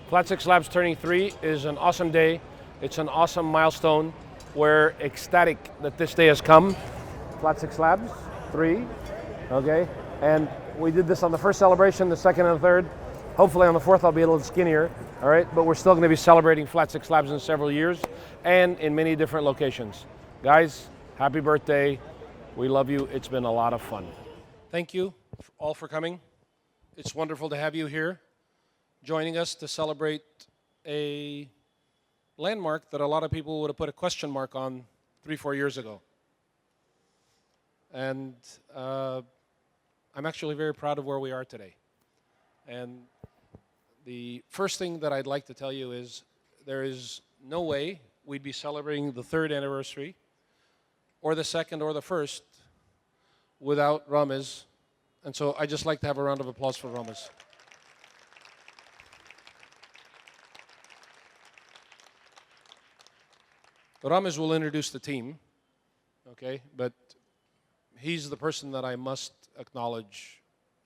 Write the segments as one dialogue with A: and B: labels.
A: Flat6Labs turning 3 is an awesome day. It's an awesome milestone. We're ecstatic that this day has come. Flat6Labs 3, okay? And we did this on the first celebration, the second and the third. Hopefully on the fourth I'll be a little skinnier, all right? But we're still going to be celebrating Flat6Labs in several years and in many different locations. Guys, happy birthday. We love you. It's been a lot of fun. Thank you all for coming. It's wonderful to have you here, joining us to celebrate a landmark that a lot of people would have put a question mark on 3-4 years ago. And I'm actually very proud of where we are today. And the first thing that I'd like to tell you is there is no way we'd be celebrating the 3rd anniversary or the 2nd or the 1st without Ramiz. And so I'd just like to have a round of applause for Ramiz. Ramiz will introduce the team, okay? But he's the person that I must acknowledge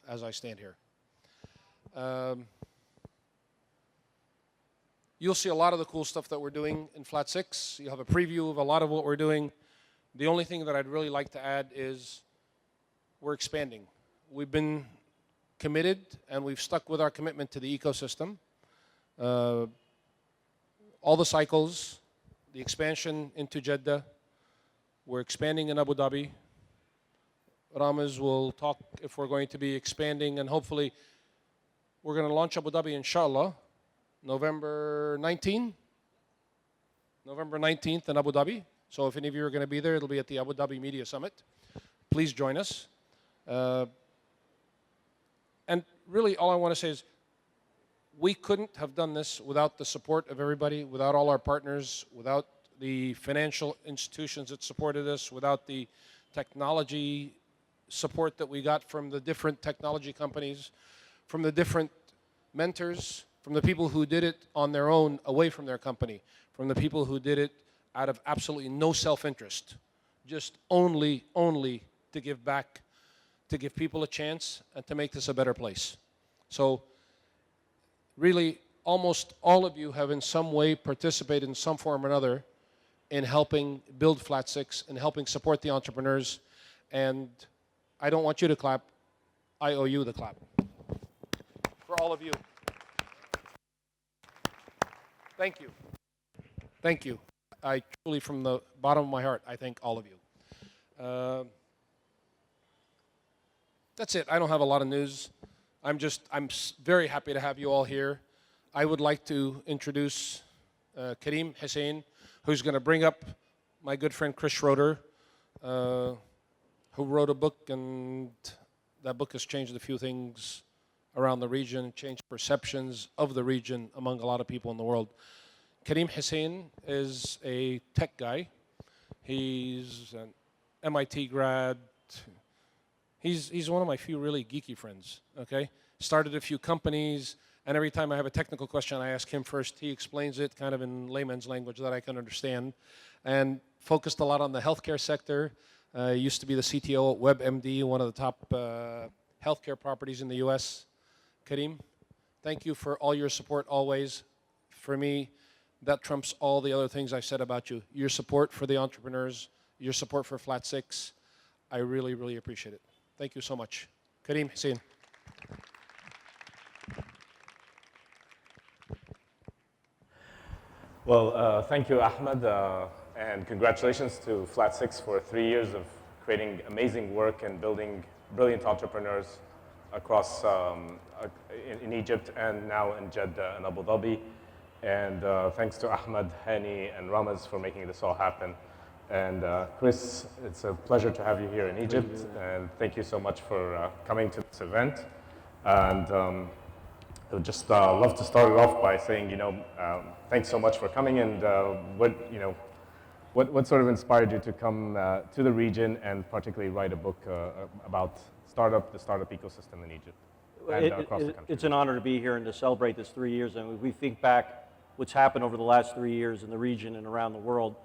A: as I stand here. You'll see a lot of the cool stuff that we're doing in Flat 6. You'll have a preview of a lot of what we're doing. The only thing that I'd really like to add is we're expanding. We've been committed and we've stuck with our commitment to the ecosystem. All the cycles, the expansion into Jeddah. We're expanding in Abu Dhabi. Ramiz will talk if we're going to be expanding, and hopefully we're going to launch Abu Dhabi, inshallah, November 19th. November 19th in Abu Dhabi. So if any of you are going to be there, it'll be at the Abu Dhabi Media Summit. Please join us. And really all I want to say is we couldn't have done this without the support of everybody, without all our partners, without the financial institutions that supported us, without the technology support that we got from the different technology companies, from the different mentors, from the people who did it on their own away from their company, from the people who did it out of absolutely no self-interest, just only to give back, to give people a chance and to make this a better place. So really, almost all of you have in some way participated in some form or another in helping build Flat 6 and helping support the entrepreneurs. And I don't want you to clap. I owe you the clap. For all of you. Thank you. Thank you. I truly, from the bottom of my heart, I thank all of you. That's it. I don't have a lot of news. I'm very happy to have you all here. I would like to introduce Karim Hussein, who's going to bring up my good friend Chris Schroeder, who wrote a book, and that book has changed a few things around the region, changed perceptions of the region among a lot of people in the world. Karim Hussein is a tech guy. He's an MIT grad. He's one of my few really geeky friends, okay? Started a few companies, and every time I have a technical question, I ask him first. He explains it kind of in layman's language that I can understand, and focused a lot on the healthcare sector. Used to be the CTO at WebMD, one of the top healthcare properties in the US. Karim, thank you for all your support always. For me, that trumps all the other things I said about you. Your support for the entrepreneurs, your support for Flat 6, I really, really appreciate it. Thank you so much. Karim Hussein.
B: Well, thank you, Ahmed, and congratulations to Flat 6 for 3 years of creating amazing work and building brilliant entrepreneurs across in Egypt and now in Jeddah and Abu Dhabi. And thanks to Ahmed, Hani, and Ramiz for making this all happen. And Chris, it's a pleasure to have you here in Egypt, and thank you so much for coming to this event. And I would just love to start it off by saying, thanks so much for coming, and what sort of inspired you to come to the region and particularly write a book about the startup ecosystem in Egypt and across the country?
C: It's an honor to be here and to celebrate this 3 years. And we think back what's happened over the last 3 years in the region and around the world.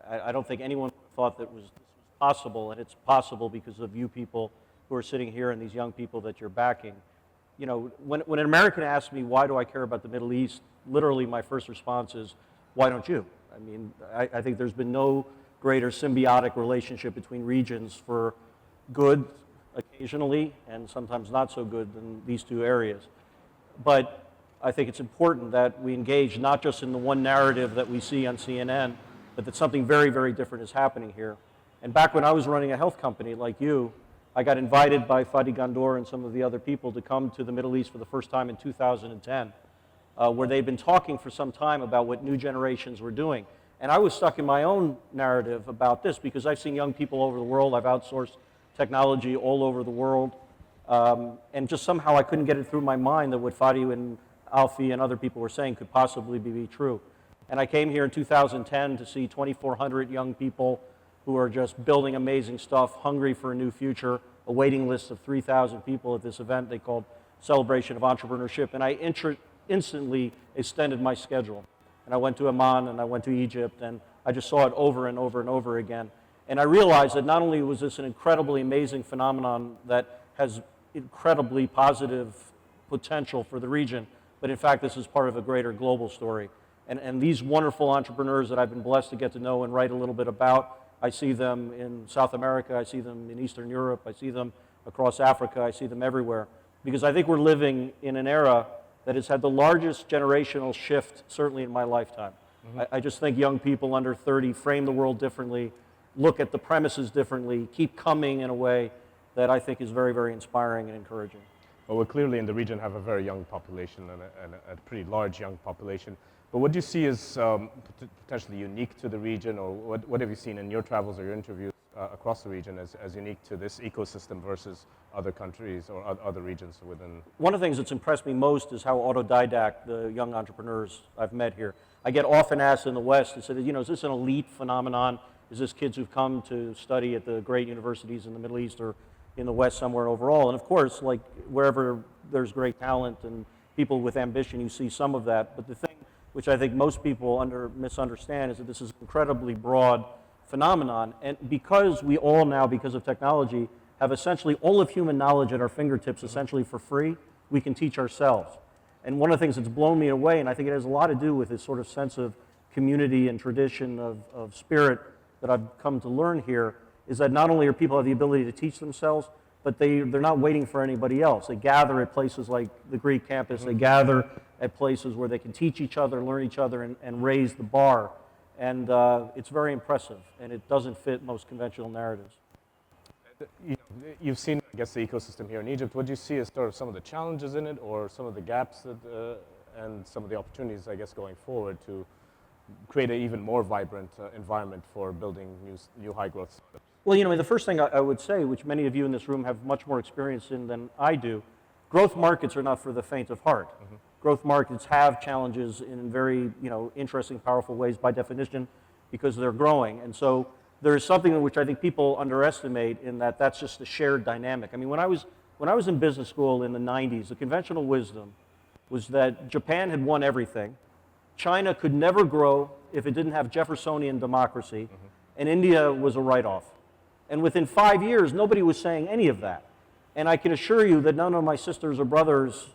C: I don't think anyone thought that this was possible, and it's possible because of you people who are sitting here and these young people that you're backing. you know, when an American asks me, why do I care about the Middle East, literally my first response is, why don't you? I mean, I think there's been no greater symbiotic relationship between regions for good occasionally and sometimes not so good than these two areas. But I think it's important that we engage not just in the one narrative that we see on CNN, but that something very, very different is happening here. And back when I was running a health company like you, I got invited by Fadi Gandor and some of the other people to come to the Middle East for the first time in 2010, where they'd been talking for some time about what new generations were doing. And I was stuck in my own narrative about this because I've seen young people all over the world. I've outsourced technology all over the world. And just somehow I couldn't get it through my mind that what Fadi and Alfie and other people were saying could possibly be true. And I came here in 2010 to see 2,400 young people who are just building amazing stuff, hungry for a new future, a waiting list of 3,000 people at this event they called Celebration of Entrepreneurship. And I instantly extended my schedule. And I went to Amman and I went to Egypt and I just saw it over and over and over again. And I realized that not only was this an incredibly amazing phenomenon that has incredibly positive potential for the region, but in fact this is part of a greater global story. And these wonderful entrepreneurs that I've been blessed to get to know and write a little bit about, I see them in South America, I see them in Eastern Europe, I see them across Africa, I see them everywhere. Because I think we're living in an era that has had the largest generational shift, certainly in my lifetime. Mm-hmm. I just think young people under 30 frame the world differently, look at the premises differently, keep coming in a way that I think is very, very inspiring and encouraging.
B: Well, we clearly in the region have a very young population and a pretty large young population. But what do you see as potentially unique to the region, or what have you seen in your travels or your interviews across the region as unique to this ecosystem versus other countries or other regions within?
C: One of the things that's impressed me most is how autodidact the young entrepreneurs I've met here. I get often asked in the West, is this an elite phenomenon? Is this kids who've come to study at the great universities in the Middle East or in the West somewhere overall? And of course, like wherever there's great talent and people with ambition, you see some of that. But the thing which I think most people misunderstand is that this is an incredibly broad phenomenon. And because we all now, because of technology, have essentially all of human knowledge at our fingertips essentially for free, we can teach ourselves. And one of the things that's blown me away, and I think it has a lot to do with this sort of sense of community and tradition of spirit that I've come to learn here, is that not only are people have the ability to teach themselves, but they're not waiting for anybody else. They gather at places like the Greek campus, they gather at places where they can teach each other, learn each other, and raise the bar. And it's very impressive, and it doesn't fit most conventional narratives.
B: You've seen, I guess, the ecosystem here in Egypt. What do you see as sort of some of the challenges in it, or some of the gaps that, and some of the opportunities, I guess, going forward to create an even more vibrant environment for building new high-growth startups?
C: Well, the first thing I would say, which many of you in this room have much more experience in than I do, growth markets are not for the faint of heart. Mm-hmm. Growth markets have challenges in very, interesting, powerful ways by definition because they're growing. And so there is something in which I think people underestimate in that that's just a shared dynamic. I mean, when I was in business school in the 90s, the conventional wisdom was that Japan had won everything. China could never grow if it didn't have Jeffersonian democracy, mm-hmm. and India was a write-off. And within 5 years, nobody was saying any of that. And I can assure you that none of my sisters or brothers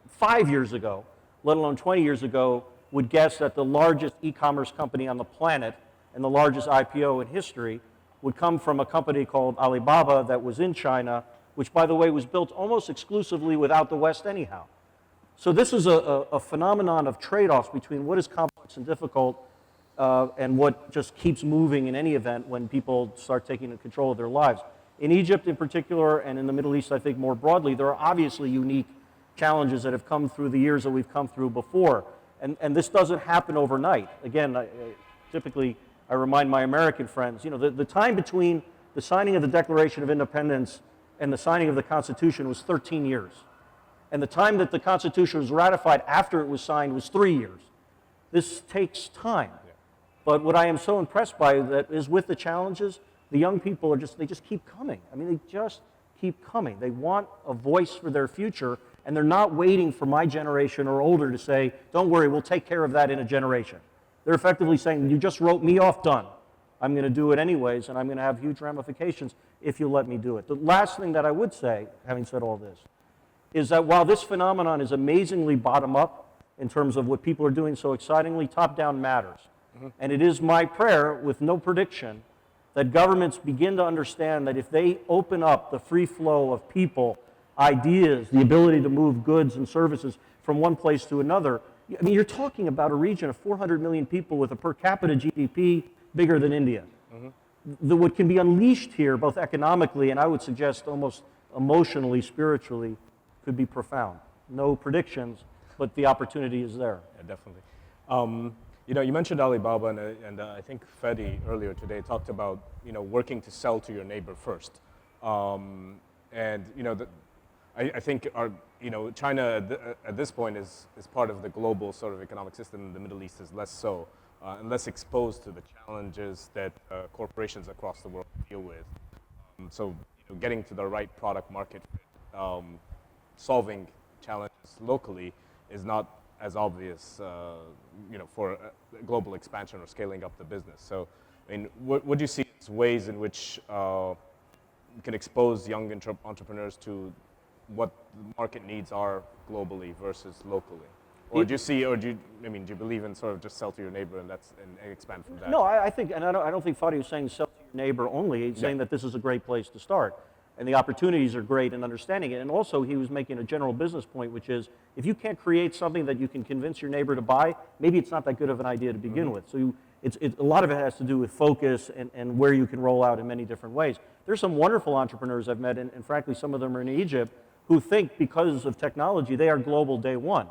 C: 5 years ago, let alone 20 years ago, would guess that the largest e-commerce company on the planet and the largest IPO in history would come from a company called Alibaba that was in China, which, by the way, was built almost exclusively without the West anyhow. So this is a phenomenon of trade-offs between what is complex and difficult and what just keeps moving in any event when people start taking control of their lives. In Egypt in particular, and in the Middle East, I think more broadly, there are obviously unique challenges that have come through the years that we've come through before. And this doesn't happen overnight. Again, typically, I remind my American friends, the time between the signing of the Declaration of Independence and the signing of the Constitution was 13 years. And the time that the Constitution was ratified after it was signed was 3 years. This takes time. But what I am so impressed by that is with the challenges, the young people they just keep coming. I mean, they just keep coming. They want a voice for their future, and they're not waiting for my generation or older to say, don't worry, we'll take care of that in a generation. They're effectively saying, you just wrote me off, done. I'm going to do it anyways, and I'm going to have huge ramifications if you let me do it. The last thing that I would say, having said all this, is that while this phenomenon is amazingly bottom-up in terms of what people are doing so excitingly, top-down matters. And it is my prayer, with no prediction, that governments begin to understand that if they open up the free flow of people, ideas, the ability to move goods and services from one place to another, I mean, you're talking about a region of 400 million people with a per capita GDP bigger than India. What can be unleashed here, both economically and I would suggest almost emotionally, spiritually, could be profound. No predictions, but the opportunity is there.
B: Yeah, definitely. You know, you mentioned Alibaba, and I think Fedi earlier today talked about, you know, working to sell to your neighbor first. And you know, I think you know, China at this point is part of the global sort of economic system. The Middle East is less so, and less exposed to the challenges that corporations across the world deal with. So, you know, getting to the right product market fit, solving challenges locally is not as obvious, you know, for global expansion or scaling up the business. So, I mean, what do you see as ways in which you can expose young entrepreneurs to what the market needs are globally versus locally? Or do you see, or do you believe in sort of just sell to your neighbor and expand from that?
C: No, I think, and I don't think Fadi was saying sell to your neighbor only. He's saying that this is a great place to start. And the opportunities are great in understanding it. And also he was making a general business point, which is if you can't create something that you can convince your neighbor to buy, maybe it's not that good of an idea to begin with. So a lot of it has to do with focus and where you can roll out in many different ways. There's some wonderful entrepreneurs I've met, and frankly some of them are in Egypt, who think because of technology they are global day one.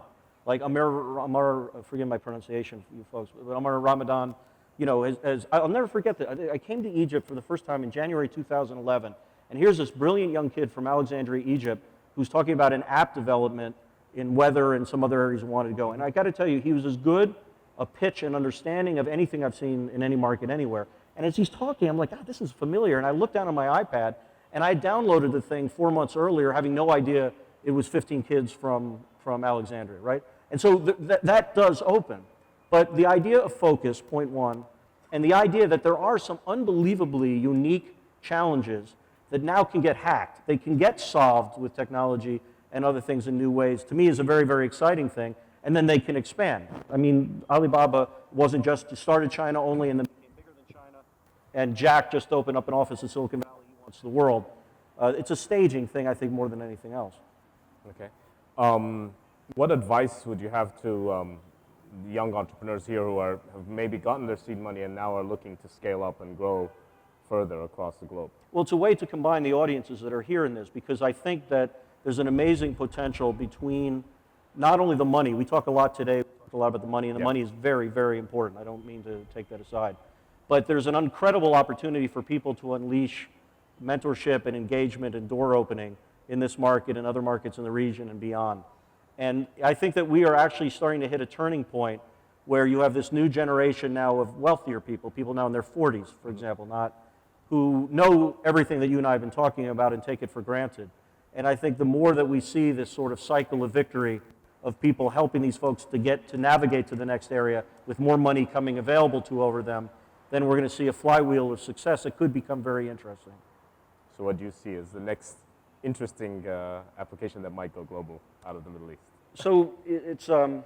C: Like Amar, forgive my pronunciation, you folks, but Amar Ramadan, you know, I'll never forget that. I came to Egypt for the first time in January 2011. And here's this brilliant young kid from Alexandria, Egypt, who's talking about an app development in weather and some other areas he wanted to go. And I got to tell you, he was as good a pitch and understanding of anything I've seen in any market anywhere. And as he's talking, I'm like, God, this is familiar. And I looked down on my iPad, and I downloaded the thing 4 months earlier, having no idea it was 15 kids from Alexandria, right? And so that does open. But the idea of focus, point one, and the idea that there are some unbelievably unique challenges that now can get hacked. They can get solved with technology and other things in new ways, to me is a very, very exciting thing. And then they can expand. I mean, Alibaba wasn't just started China only and then became bigger than China. And Jack just opened up an office in Silicon Valley. He wants the world. It's a staging thing, I think, more than anything else.
B: Okay. What advice would you have to young entrepreneurs here who have maybe gotten their seed money and now are looking to scale up and grow further across the globe?
C: Well, it's a way to combine the audiences that are here in this, because I think that there's an amazing potential between not only the money, we talk a lot today, we talk a lot about the money, and the money is very, very important. I don't mean to take that aside. But there's an incredible opportunity for people to unleash mentorship and engagement and door opening in this market and other markets in the region and beyond. And I think that we are actually starting to hit a turning point where you have this new generation now of wealthier people now in their 40s, for example, who know everything that you and I have been talking about and take it for granted. And I think the more that we see this sort of cycle of victory of people helping these folks to navigate to the next area with more money coming available over them, then we're going to see a flywheel of success that could become very interesting.
B: So what do you see as the next interesting application that might go global out of the Middle East?
C: So it's, when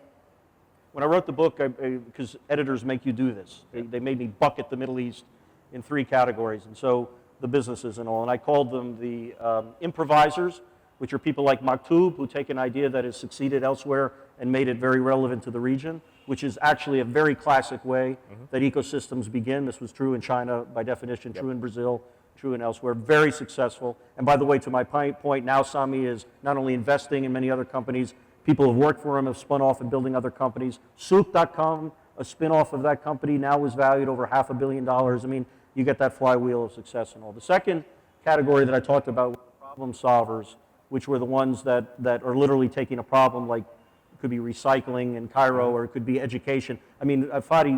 C: I wrote the book, because editors make you do this, they made me bucket the Middle East in 3 categories, and so the businesses and all, and I called them the improvisers, which are people like Maktoub, who take an idea that has succeeded elsewhere and made it very relevant to the region, which is actually a very classic way that ecosystems begin. This was true in China by definition, true in Brazil, true and elsewhere, very successful. And by the way, to my point, now Sami is not only investing in many other companies, people who have worked for him have spun off and building other companies. Souk.com, a spin-off of that company, now is valued over $500 million. I mean, you get that flywheel of success and all. The second category that I talked about were problem solvers, which were the ones that are literally taking a problem like it could be recycling in Cairo or it could be education. I mean, Alfie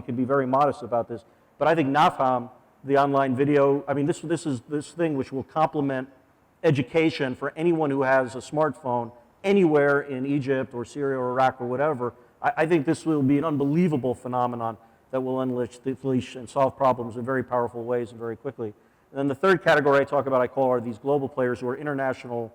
C: could be very modest about this, but I think Nafam, the online video, I mean, this is this thing which will complement education for anyone who has a smartphone anywhere in Egypt or Syria or Iraq or whatever. I think this will be an unbelievable phenomenon that will unleash and solve problems in very powerful ways and very quickly. And then the third category I talk about, I call, are these global players who are international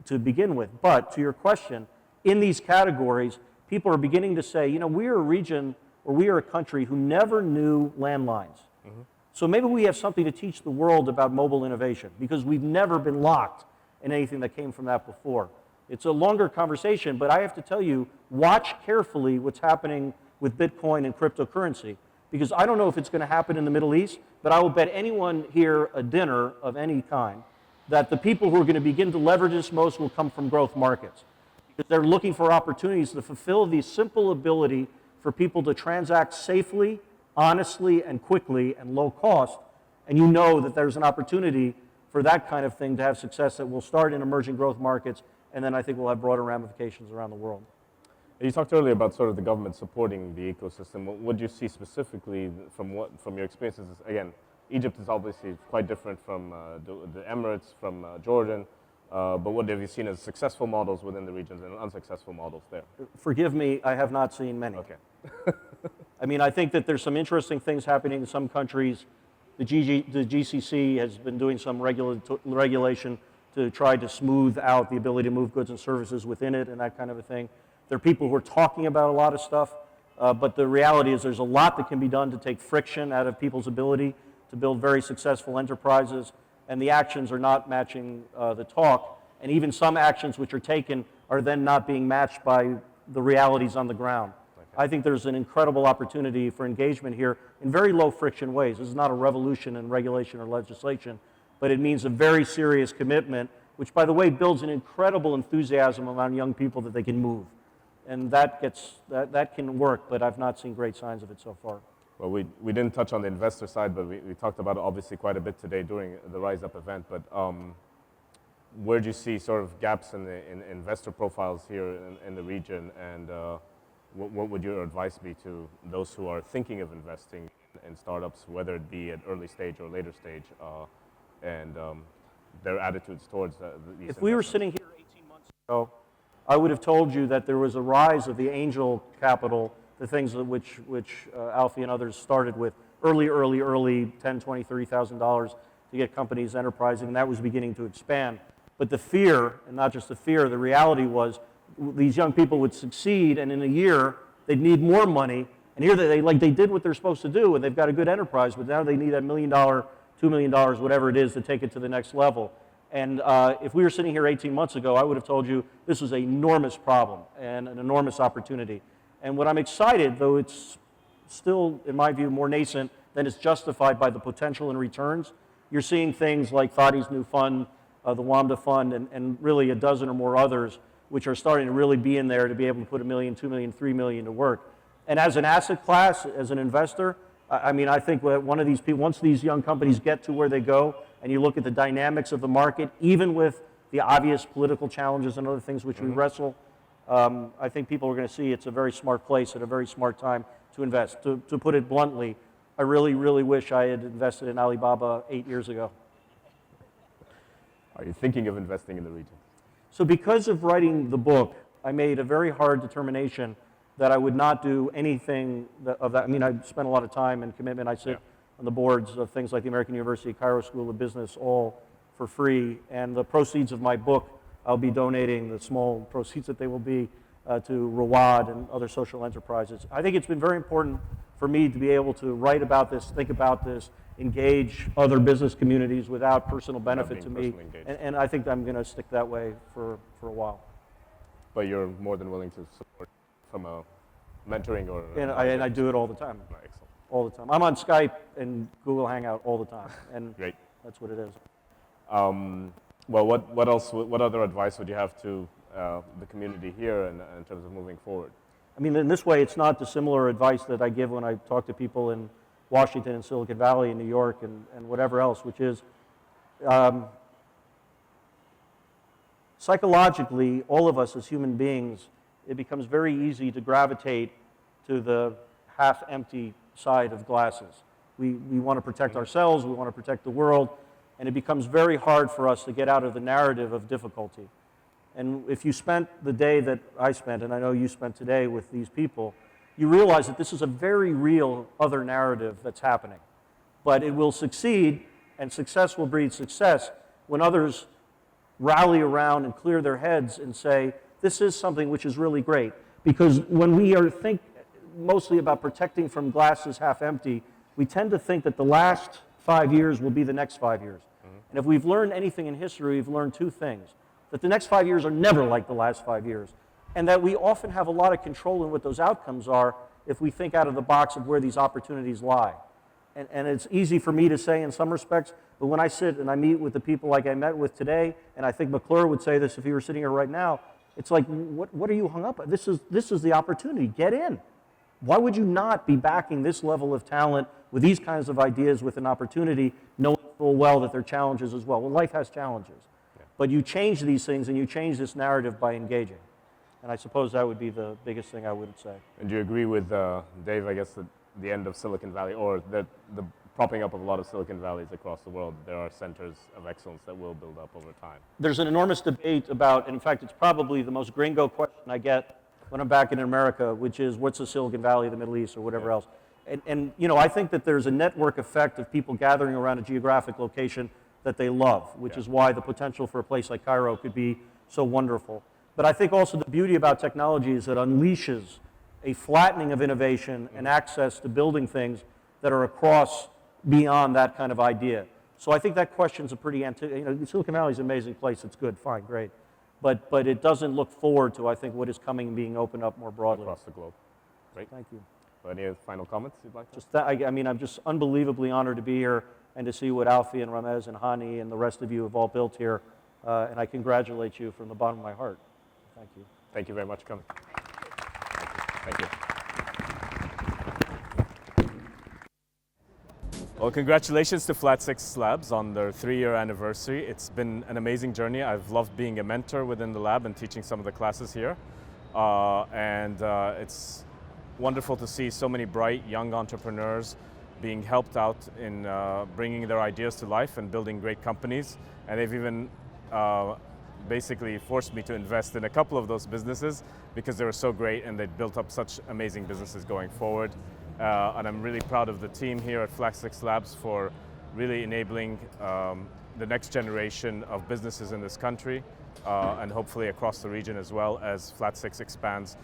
C: to begin with. But to your question, in these categories, people are beginning to say, you know, we are a region or we are a country who never knew landlines. So maybe we have something to teach the world about mobile innovation because we've never been locked in anything that came from that before. It's a longer conversation, but I have to tell you, watch carefully what's happening with Bitcoin and cryptocurrency, because I don't know if it's going to happen in the Middle East, but I will bet anyone here a dinner of any kind that the people who are going to begin to leverage this most will come from growth markets, because they're looking for opportunities to fulfill the simple ability for people to transact safely, honestly, and quickly, and low cost, and you know that there's an opportunity for that kind of thing to have success that will start in emerging growth markets, and then I think we'll have broader ramifications around the world.
B: You talked earlier about sort of the government supporting the ecosystem. What do you see specifically from your experiences? Again, Egypt is obviously quite different from the Emirates, from Jordan, but what have you seen as successful models within the regions and unsuccessful models there?
C: Forgive me, I have not seen many.
B: Okay.
C: I mean, I think that there's some interesting things happening in some countries. The GCC has been doing some regulation to try to smooth out the ability to move goods and services within it and that kind of a thing. There are people who are talking about a lot of stuff, but the reality is there's a lot that can be done to take friction out of people's ability to build very successful enterprises, and the actions are not matching the talk, and even some actions which are taken are then not being matched by the realities on the ground. Okay. I think there's an incredible opportunity for engagement here in very low friction ways. This is not a revolution in regulation or legislation, but it means a very serious commitment, which, by the way, builds an incredible enthusiasm among young people that they can move. And that can work, but I've not seen great signs of it so far.
B: Well, we didn't touch on the investor side, but we talked about it obviously quite a bit today during the Rise Up event. But where do you see sort of gaps in investor profiles here in the region? And what would your advice be to those who are thinking of investing in startups, whether it be at early stage or later stage, and their attitudes towards these
C: If we were sitting here 18 months ago, I would have told you that there was a rise of the angel capital, the things which Alfie and others started with, early, $10,000, $20,000, $30,000 to get companies enterprising, and that was beginning to expand. But the fear, and not just the fear, the reality was these young people would succeed, and in a year, they'd need more money, and here they did what they're supposed to do, and they've got a good enterprise, but now they need $1 million, $2 million, whatever it is, to take it to the next level. And if we were sitting here 18 months ago, I would have told you this was an enormous problem and an enormous opportunity. And what I'm excited, though it's still, in my view, more nascent than it's justified by the potential and returns, you're seeing things like Fadi's new fund, the WAMDA fund, and really a dozen or more others, which are starting to really be in there to be able to put $1 million, $2 million, $3 million to work. And as an asset class, as an investor, I mean, I think that one of these people, once these young companies get to where they go, and you look at the dynamics of the market, even with the obvious political challenges and other things which we wrestle, I think people are going to see it's a very smart place at a very smart time to invest. To put it bluntly, I really, really wish I had invested in Alibaba 8 years ago.
B: Are you thinking of investing in the region?
C: So because of writing the book, I made a very hard determination that I would not do anything of that. I mean, I spent a lot of time and commitment. I sit on the boards of things like the American University Cairo School of Business, all for free. And the proceeds of my book, I'll be donating, the small proceeds that they will be, to Rawad and other social enterprises. I think it's been very important for me to be able to write about this, think about this, engage other business communities without personal benefit to me. And I think I'm going to stick that way for a while.
B: But you're more than willing to support from a mentoring or...
C: And I do it all the time.
B: Oh, excellent.
C: All the time. I'm on Skype and Google Hangout all the time, and
B: Great.
C: That's what it is.
B: Well, what other advice would you have to the community here in terms of moving forward?
C: I mean, in this way, it's not dissimilar advice that I give when I talk to people in Washington and Silicon Valley and New York and whatever else, which is psychologically, all of us as human beings, it becomes very easy to gravitate to the half-empty side of glasses. We want to protect ourselves, we want to protect the world, and it becomes very hard for us to get out of the narrative of difficulty. And if you spent the day that I spent, and I know you spent today with these people, you realize that this is a very real other narrative that's happening. But it will succeed And success will breed success when others rally around and clear their heads and say, this is something which is really great. Because when we think mostly about protecting from glasses half empty, we tend to think that the last 5 years will be the next 5 years. And if we've learned anything in history, we've learned two things. That the next 5 years are never like the last 5 years. And that we often have a lot of control in what those outcomes are if we think out of the box of where these opportunities lie. And it's easy for me to say in some respects, but when I sit and I meet with the people like I met with today, and I think McClure would say this if he were sitting here right now, it's like, what are you hung up on? This is the opportunity. Get in. Why would you not be backing this level of talent with these kinds of ideas with an opportunity, knowing full well that there are challenges as well? Well, life has challenges. Yeah. But you change these things and you change this narrative by engaging. And I suppose that would be the biggest thing I would say.
B: And do you agree with Dave, I guess, that the end of Silicon Valley, or the propping up of a lot of Silicon Valleys across the world, there are centers of excellence that will build up over time?
C: There's an enormous debate about, and in fact, it's probably the most gringo question I get when I'm back in America, which is, what's the Silicon Valley of the Middle East or whatever else? And you know, I think that there's a network effect of people gathering around a geographic location that they love, which is why the potential for a place like Cairo could be so wonderful. But I think also the beauty about technology is it unleashes a flattening of innovation and access to building things that are across beyond that kind of idea. So I think that question's a pretty, Silicon Valley is an amazing place. It's good, fine, great. But it doesn't look forward to, I think, what is coming and being opened up more broadly.
B: Across the globe. Great.
C: Thank you.
B: Any final comments you'd like to?
C: Just that, I mean, I'm just unbelievably honored to be here and to see what Alfie and Ramez and Hani and the rest of you have all built here. And I congratulate you from the bottom of my heart. Thank you.
B: Thank you very much for coming. Thank you. Well, congratulations to Flat6Labs on their 3-year anniversary. It's been an amazing journey. I've loved being a mentor within the lab and teaching some of the classes here. It's wonderful to see so many bright young entrepreneurs being helped out in bringing their ideas to life and building great companies. And they've even basically forced me to invest in a couple of those businesses because they were so great and they built up such amazing businesses going forward. And I'm really proud of the team here at Flat6Labs for really enabling the next generation of businesses in this country and hopefully across the region as well as Flat6 expands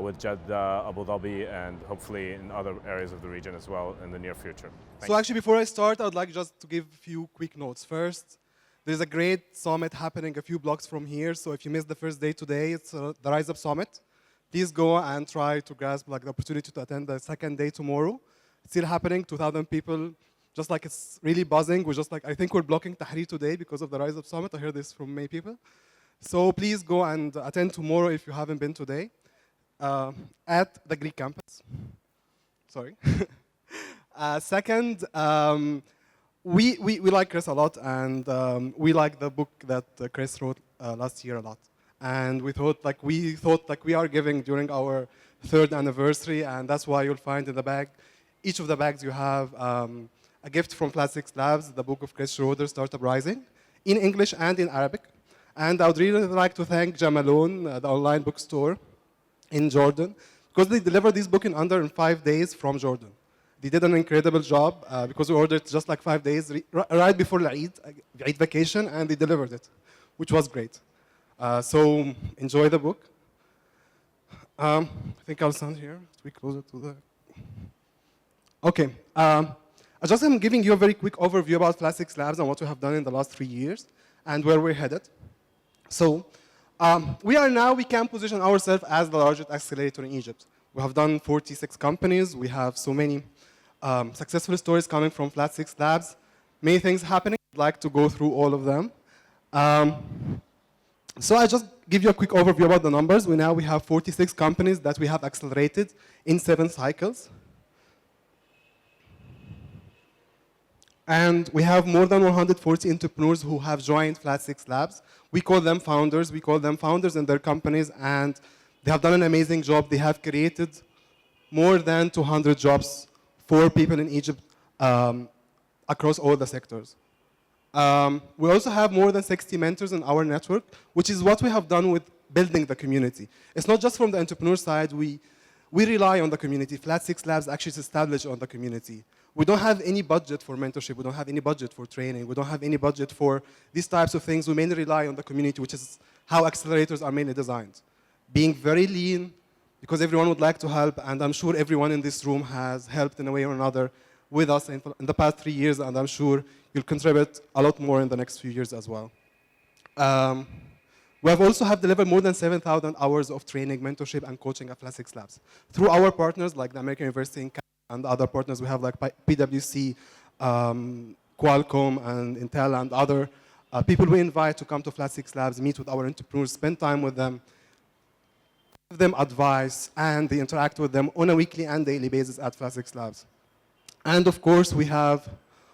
B: with Jeddah, Abu Dhabi, and hopefully in other areas of the region as well in the near future.
D: So actually, before I start, I would like just to give a few quick notes. First, there's a great summit happening a few blocks from here. So if you missed the first day today, it's the Rise Up Summit. Please go and try to grasp the opportunity to attend the second day tomorrow. It's still happening, 2,000 people. Just like it's really buzzing. I think we're blocking Tahrir today because of the Rise Up Summit. I heard this from many people. So please go and attend tomorrow if you haven't been today at the Greek campus. Sorry. Second, we like Chris a lot, and we like the book that Chris wrote last year a lot. And we thought we are giving during our 3rd anniversary, and that's why you'll find in the bag, each of the bags you have a gift from Flat6Labs, the book of Chris Schroeder, Startup Rising, in English and in Arabic. And I would really like to thank Jamalon, the online bookstore in Jordan, because they delivered this book in under 5 days from Jordan. They did an incredible job because we ordered just like 5 days right before the Eid vacation, and they delivered it, which was great. So enjoy the book. I think I'll stand here to be closer to the... Okay. I just am giving you a very quick overview about Flat6Labs and what we have done in the last 3 years and where we're headed. So we can position ourselves as the largest accelerator in Egypt. We have done 46 companies. We have so many successful stories coming from Flat6Labs. Many things happening. I'd like to go through all of them. So I just give you a quick overview about the numbers. We have 46 companies that we have accelerated in 7 cycles. And we have more than 140 entrepreneurs who have joined Flat6Labs. We call them founders. We call them founders in their companies, and they have done an amazing job. They have created more than 200 jobs for people in Egypt across all the sectors. We also have more than 60 mentors in our network, which is what we have done with building the community. It's not just from the entrepreneur side. We rely on the community. Flat6Labs actually is established on the community. We don't have any budget for mentorship. We don't have any budget for training. We don't have any budget for these types of things. We mainly rely on the community, which is how accelerators are mainly designed. Being very lean, because everyone would like to help, and I'm sure everyone in this room has helped in a way or another with us in the past 3 years, and I'm sure you'll contribute a lot more in the next few years as well. We have also delivered more than 7,000 hours of training, mentorship, and coaching at Flat6Labs. Through our partners, like the American University in Canada and other partners we have, like PwC, Qualcomm, and Intel, and other people we invite to come to Flat6Labs, meet with our entrepreneurs, spend time with them, give them advice, and they interact with them on a weekly and daily basis at Flat6Labs. And of course, we have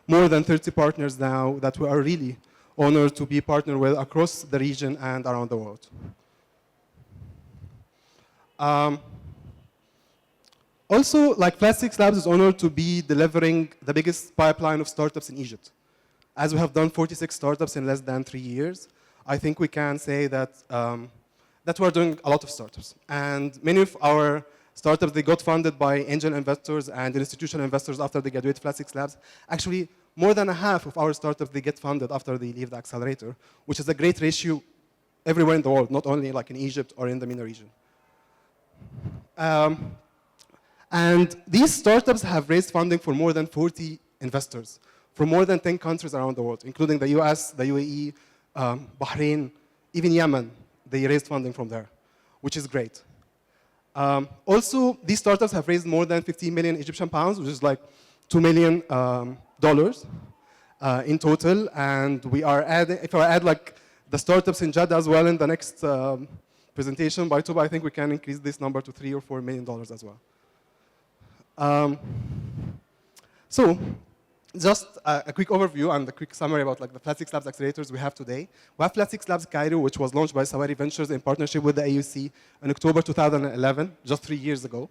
D: more than 30 partners now that we are really honored to be partnered with across the region and around the world. Also, like Flat6Labs is honored to be delivering the biggest pipeline of startups in Egypt. As we have done 46 startups in less than 3 years, I think we can say that, that we're doing a lot of startups. And many of our startups, they got funded by angel investors and institutional investors after they graduate Flat6Labs. Actually, more than a half of our startups, they get funded after they leave the accelerator, which is a great ratio everywhere in the world, not only like in Egypt or in the MENA region. And these startups have raised funding for more than 40 investors from more than 10 countries around the world, including the US, the UAE, Bahrain, even Yemen. They raised funding from there, which is great. Also, these startups have raised more than 15 million Egyptian pounds, which is like $2 million in total. And we are adding, if I add like the startups in Jeddah as well in the next presentation by Tuba, I think we can increase this number to $3 or $4 million as well. So, just a quick overview and a quick summary about like the Flat6Labs accelerators we have today. We have Flat6Labs Cairo, which was launched by Sawari Ventures in partnership with the AUC in October 2011, just 3 years ago.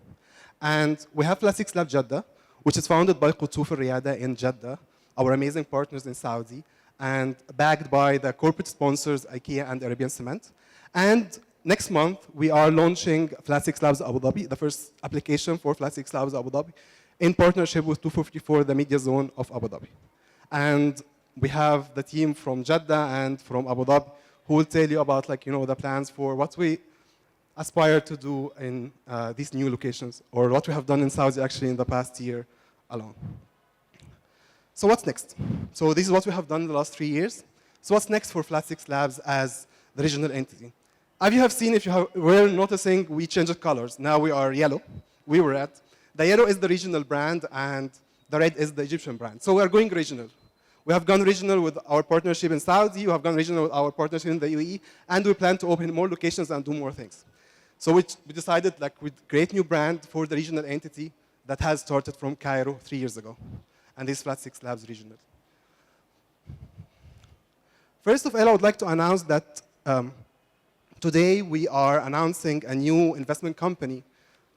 D: And we have Flat6Labs Jeddah, which is founded by Qutuf al-Riyada in Jeddah, our amazing partners in Saudi, and backed by the corporate sponsors IKEA and Arabian Cement. And next month, we are launching Flat6Labs Abu Dhabi, the first application for Flat6Labs Abu Dhabi, in partnership with 254, the media zone of Abu Dhabi. And we have the team from Jeddah and from Abu Dhabi who will tell you about like, the plans for what we aspire to do in these new locations, or what we have done in Saudi actually in the past year alone. So what's next? So this is what we have done in the last 3 years. So what's next for Flat6Labs as the regional entity? As you have seen, if you were noticing, we changed colors. Now we are yellow. We were red. The yellow is the regional brand, and the red is the Egyptian brand. So we are going regional. We have gone regional with our partnership in Saudi. We have gone regional with our partnership in the UAE, and we plan to open more locations and do more things. So we decided like we'd create a new brand for the regional entity that has started from Cairo 3 years ago, and this is Flat6Labs Regional. First of all, I would like to announce that today we are announcing a new investment company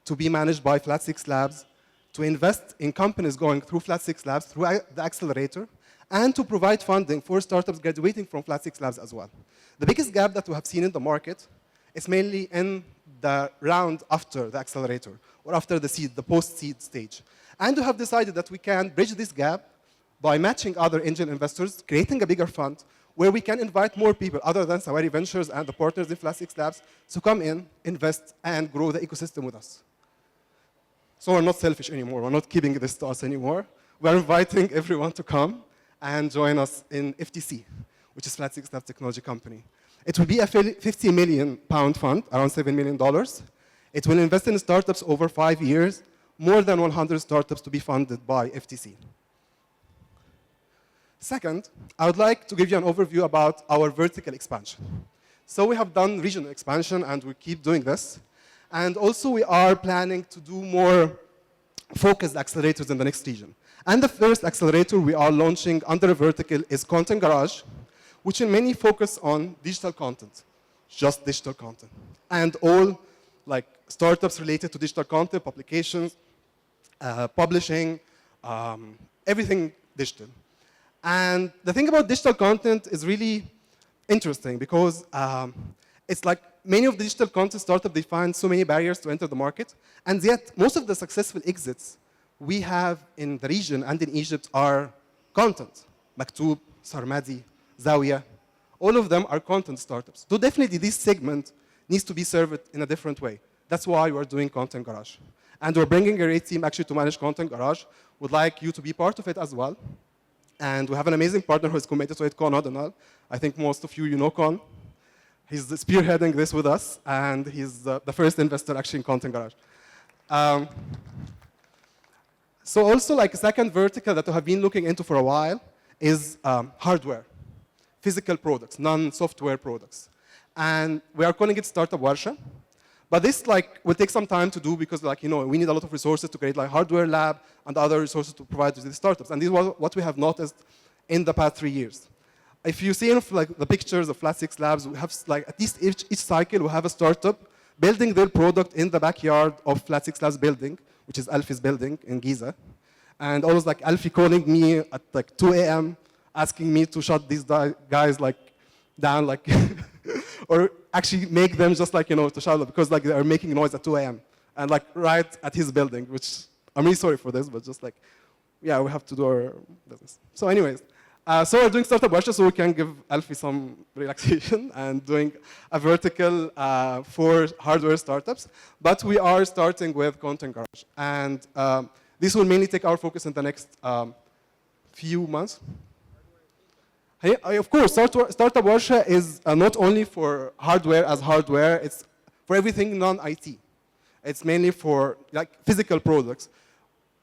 D: to be managed by Flat6Labs to invest in companies going through Flat6Labs, through the accelerator, and to provide funding for startups graduating from Flat6Labs as well. The biggest gap that we have seen in the market is mainly in the round after the accelerator, or after the seed, the post-seed stage. And we have decided that we can bridge this gap by matching other angel investors, creating a bigger fund, where we can invite more people other than Sawari Ventures and the partners in Flat6Labs to come in, invest, and grow the ecosystem with us. So we're not selfish anymore. We're not keeping this to us anymore. We're inviting everyone to come and join us in FTC, which is Flat6Labs Technology Company. It will be a £50 million fund, around $7 million. It will invest in startups over 5 years, more than 100 startups to be funded by FTC. Second, I would like to give you an overview about our vertical expansion. So we have done regional expansion, and we keep doing this. And also, we are planning to do more focused accelerators in the next region. And the first accelerator we are launching under a vertical is Content Garage, which in many focus on digital content, just digital content. And all like startups related to digital content, publications, publishing, everything digital. And the thing about digital content is really interesting because it's like many of the digital content startups, they find so many barriers to enter the market. And yet, most of the successful exits we have in the region and in Egypt are content. Maktoob, Sarmadi, Zawiya, all of them are content startups. So definitely this segment needs to be served in a different way. That's why we're doing Content Garage. And we're bringing a great team actually to manage Content Garage. Would like you to be part of it as well. And we have an amazing partner who is committed to it, Con O'Donnell. I think most of you know Con. He's spearheading this with us, and he's the first investor actually in Content Garage. So also like a second vertical that we have been looking into for a while is hardware, physical products, non-software products. And we are calling it Startup Warsha. But this like will take some time to do because like, you know, we need a lot of resources to create like hardware lab and other resources to provide to these startups. And this is what we have noticed in the past 3 years. If you see like the pictures of Flat6Labs, we have like at least each cycle we have a startup building their product in the backyard of Flat6Labs building, which is Alfie's building in Giza. And always like Alfie calling me at like 2 a.m. asking me to shut these guys like down, like or actually make them just like, you know, to shut up because like they are making noise at 2 a.m. and like right at his building, which I'm really sorry for this, but just like, yeah, we have to do our business. So anyways, so we're doing Startup Warsha so we can give Alfie some relaxation and doing a vertical for hardware startups. But we are starting with Content Garage. And this will mainly take our focus in the next few months. Hey, of course, Startup Warsha is not only for hardware as hardware, it's for everything non-IT. It's mainly for like physical products.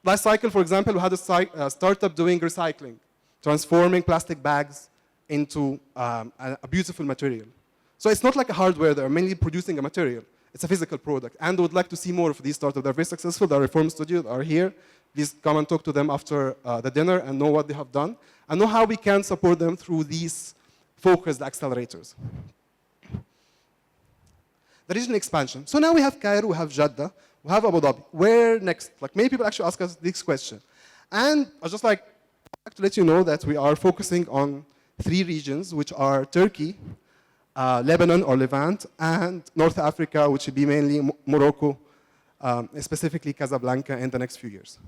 D: Last cycle, for example, we had a startup doing recycling, transforming plastic bags into a beautiful material. So it's not like a hardware, they're mainly producing a material. It's a physical product. And we would like to see more of these startups. They're very successful, the Reform Studios are here. Please come and talk to them after the dinner and know what they have done. And know how we can support them through these focused accelerators. The regional expansion. So now we have Cairo, we have Jeddah, we have Abu Dhabi. Where next? Like many people actually ask us this question. And I just like to let you know that we are focusing on 3 regions, which are Turkey, Lebanon or Levant, and North Africa, which will be mainly Morocco, specifically Casablanca in the next few years.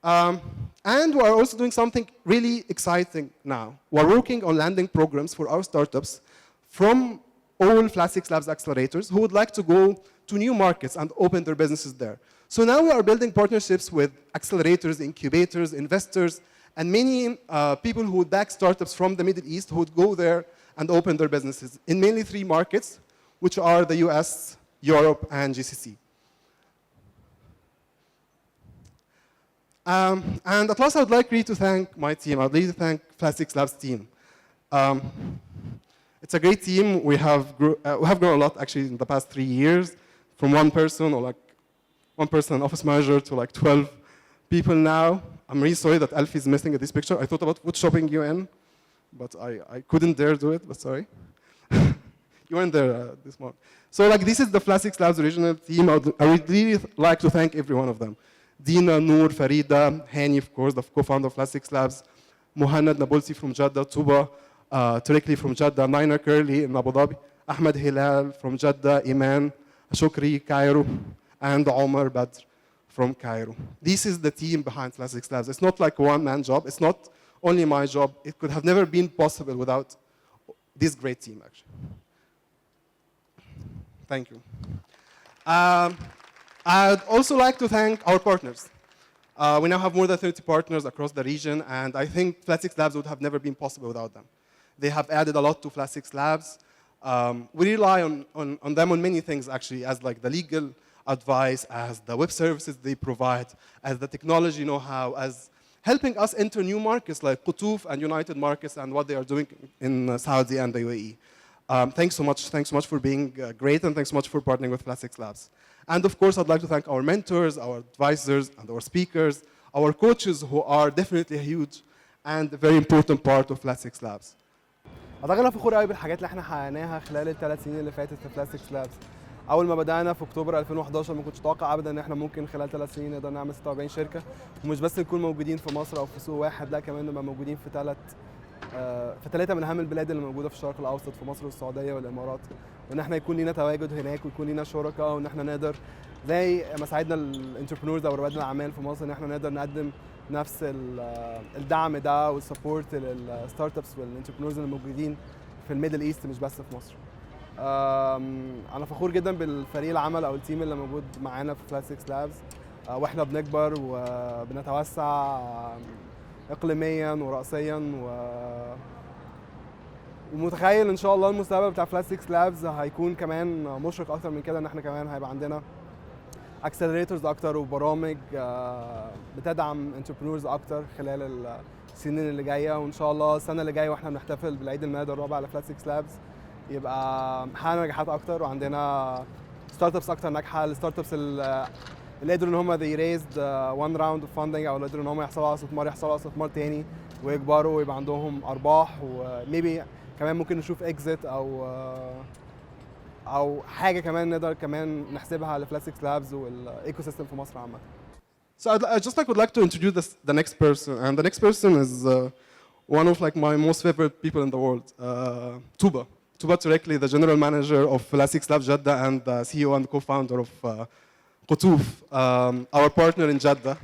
D: And we are also doing something really exciting now. We're working on landing programs for our startups from all Flat6Labs accelerators who would like to go to new markets and open their businesses there. So now we are building partnerships with accelerators, incubators, investors, and many people who would back startups from the Middle East who would go there and open their businesses in mainly 3 markets, which are the US, Europe, and GCC. And at last, I would like really to thank my team. I would like to thank Flat6Labs team. It's a great team. We have grown a lot actually in the past 3 years, from 1 person or like 1 person office manager to like 12 people now. I'm really sorry that Alfie is missing at this picture. I thought about photoshopping you in, but I couldn't dare do it, but sorry. You weren't there this morning. So like this is the Flat6Labs original team. I would really like to thank every one of them. Dina, Noor, Farida, Hani, of course, the co-founder of Flat6Labs, Muhannad Nabulsi from Jeddah, Tuba, Turikli from Jeddah, Naina Curly in Abu Dhabi, Ahmed Hilal from Jeddah, Iman, Shukri, Cairo, and Omar Badr from Cairo. This is the team behind Flat6Labs. It's not like a one-man job. It's not only my job. It could have never been possible without this great team, actually. Thank you. I'd also like to thank our partners. We now have more than 30 partners across the region, and I think Flat6Labs would have never been possible without them. They have added a lot to Flat6Labs. We rely on them on many things, actually, as like the legal advice, as the web services they provide, as the technology know-how, as helping us enter new markets like Qutuf and United Markets and what they are doing in Saudi and the UAE. Thanks so much for being great, and thanks so much for partnering with Flat6Labs. And of course, I'd like to thank our mentors, our advisors, and our speakers, our coaches who are definitely a huge and very important part of Flat6Labs.
E: اعتقد انا فخور قوي بالحاجات اللي احنا حققناها خلال ال3 سنين اللي فاتت في Flat6 Labs. اول ما بدانا في اكتوبر 2011 ما كنتش اتوقع ابدا ان احنا ممكن خلال 3 سنين نقدر نعمل 46 شركه، ومش بس نكون موجودين في مصر او في سوق واحد، لا كمان نبقى موجودين في 3 في 3 من اهم البلاد اللي موجوده في الشرق الاوسط، في مصر والسعوديه والامارات، وان احنا يكون لينا تواجد هناك ويكون لينا شركاء، وان احنا نقدر زي ما ساعدنا الانتربرونورز او رواد الاعمال في مصر ان احنا نقدر نقدم نفس الدعم ده والسبورت للستارت ابس والانتربرونورز اللي موجودين في الميدل ايست مش بس في مصر. انا فخور جدا بالفريق العمل او التيم اللي موجود معانا في فلات 6 لابس، واحنا بنكبر وبنتوسع اقليميا وراسيا ومتخيل ان شاء الله المستقبل بتاع فلات 6 لابس هيكون كمان مشرق اكتر من كده، ان احنا كمان هيبقى عندنا اكسلريتورز اكتر وبرامج بتدعم انتربرونورز اكتر خلال السنين اللي جايه. وان شاء الله السنه اللي جايه واحنا بنحتفل بالعيد الميلاد الرابع على فلات 6 لابس يبقى حققنا نجاحات اكتر وعندنا ستارت ابس اكتر ناجحه. الستارت ابس اللي قدروا ان هم they raised one round of funding او اللي قدروا ان هم يحصلوا على استثمار يحصلوا على استثمار تاني ويكبروا ويبقى عندهم ارباح، وميبي كمان ممكن نشوف اكزيت او حاجه كمان نقدر كمان نحسبها لفلات 6 لابس والايكو سيستم في مصر عامه.
D: So I just would like to introduce the next person, and the next person is one of my most favorite people in the world, Tuba. Tuba Turekli, the general manager of Flat 6 Labs Jeddah and the CEO and co-founder of Qutuf, our partner in Jeddah,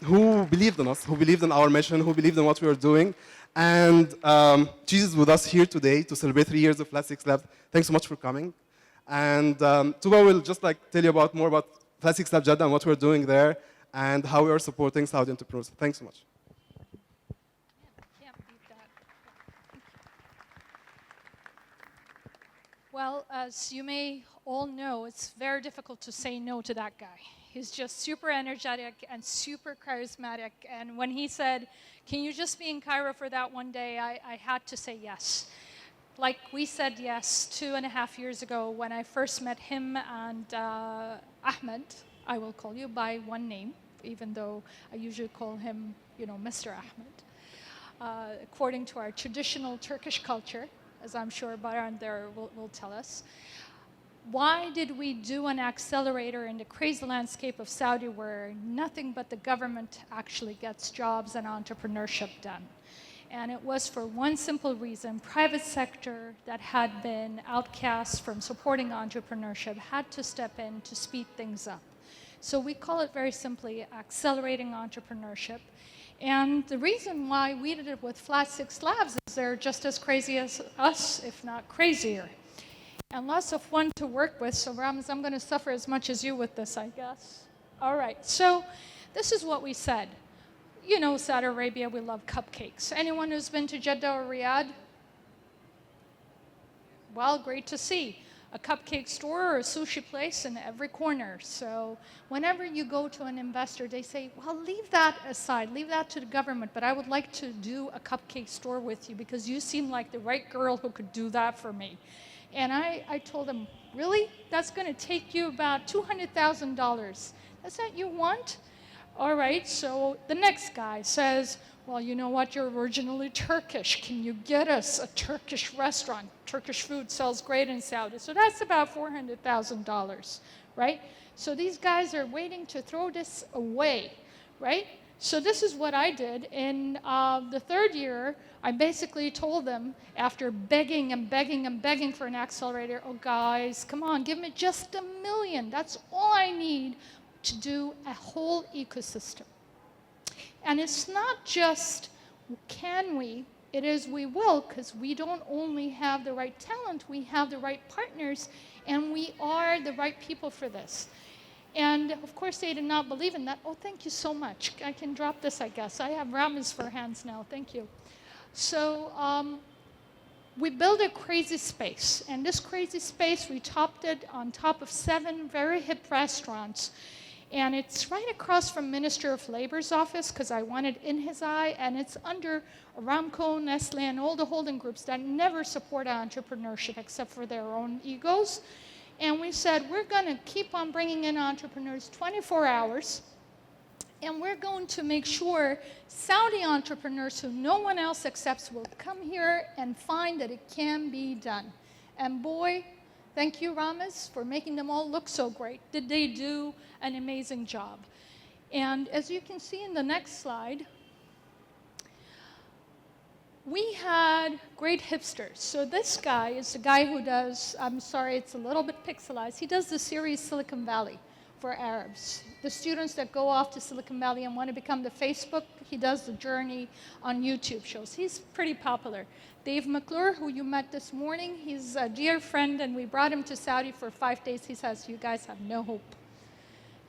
D: who believed in us, who believed in our mission, who believed in what we were doing. And she's with us here today to celebrate 3 years of Flat 6 Labs. Thanks so much for coming. And Tuba will just tell you more about Flat 6 Labs Jeddah and what we're doing there and how we are supporting Saudi entrepreneurs. Thanks so much.
F: Well, as you may all know, it's very difficult to say no to that guy. He's just super energetic and super charismatic. And when he said, can you just be in Cairo for that one day, I had to say yes. Like we said yes 2.5 years ago when I first met him and Ahmed. I will call you by one name, even though I usually call him, Mr. Ahmed. According to our traditional Turkish culture, as I'm sure Baran there will tell us. Why did we do an accelerator in the crazy landscape of Saudi where nothing but the government actually gets jobs and entrepreneurship done? And it was for one simple reason. Private sector that had been outcast from supporting entrepreneurship had to step in to speed things up. So we call it very simply accelerating entrepreneurship. And the reason why we did it with Flat 6 Labs is they're just as crazy as us, if not crazier. And lots of fun to work with. So Ramiz, I'm going to suffer as much as you with this, I guess. All right, so this is what we said. You know, Saudi Arabia, we love cupcakes. Anyone who's been to Jeddah or Riyadh? Well, great to see. A cupcake store or a sushi place in every corner. So whenever you go to an investor, they say, well, leave that aside, leave that to the government, but I would like to do a cupcake store with you because you seem like the right girl who could do that for me. And I told him, really? That's going to take you about $200,000. That's what you want? All right, so the next guy says, well, you know what, you're originally Turkish. Can you get us a Turkish restaurant? Turkish food sells great in Saudi. So that's about $400,000, right? So these guys are waiting to throw this away, right? So this is what I did. In the third year, I basically told them, after begging and begging and begging for an accelerator, oh guys, come on, give me just $1 million. That's all I need to do a whole ecosystem. And it's not just can we, it is we will, because we don't only have the right talent, we have the right partners, and we are the right people for this. And of course, they did not believe in that. Oh, thank you so much. I can drop this, I guess. I have Ramiz for hands now. Thank you. So we built a crazy space. And this crazy space, we topped it on top of 7 very hip restaurants. And it's right across from Minister of Labor's office, because I wanted in his eye, and it's under Aramco, Nestle, and all the holding groups that never support entrepreneurship except for their own egos. And we said, we're going to keep on bringing in entrepreneurs 24 hours, and we're going to make sure Saudi entrepreneurs who no one else accepts will come here and find that it can be done. And boy, thank you, Ramiz, for making them all look so great. Did they do an amazing job? And as you can see in the next slide, we had great hipsters. So this guy is the guy who does, I'm sorry, it's a little bit pixelized. He does the series Silicon Valley for Arabs. The students that go off to Silicon Valley and want to become the Facebook, he does the journey on YouTube shows. He's pretty popular. Dave McClure, who you met this morning, he's a dear friend, and we brought him to Saudi for 5 days. He says, you guys have no hope.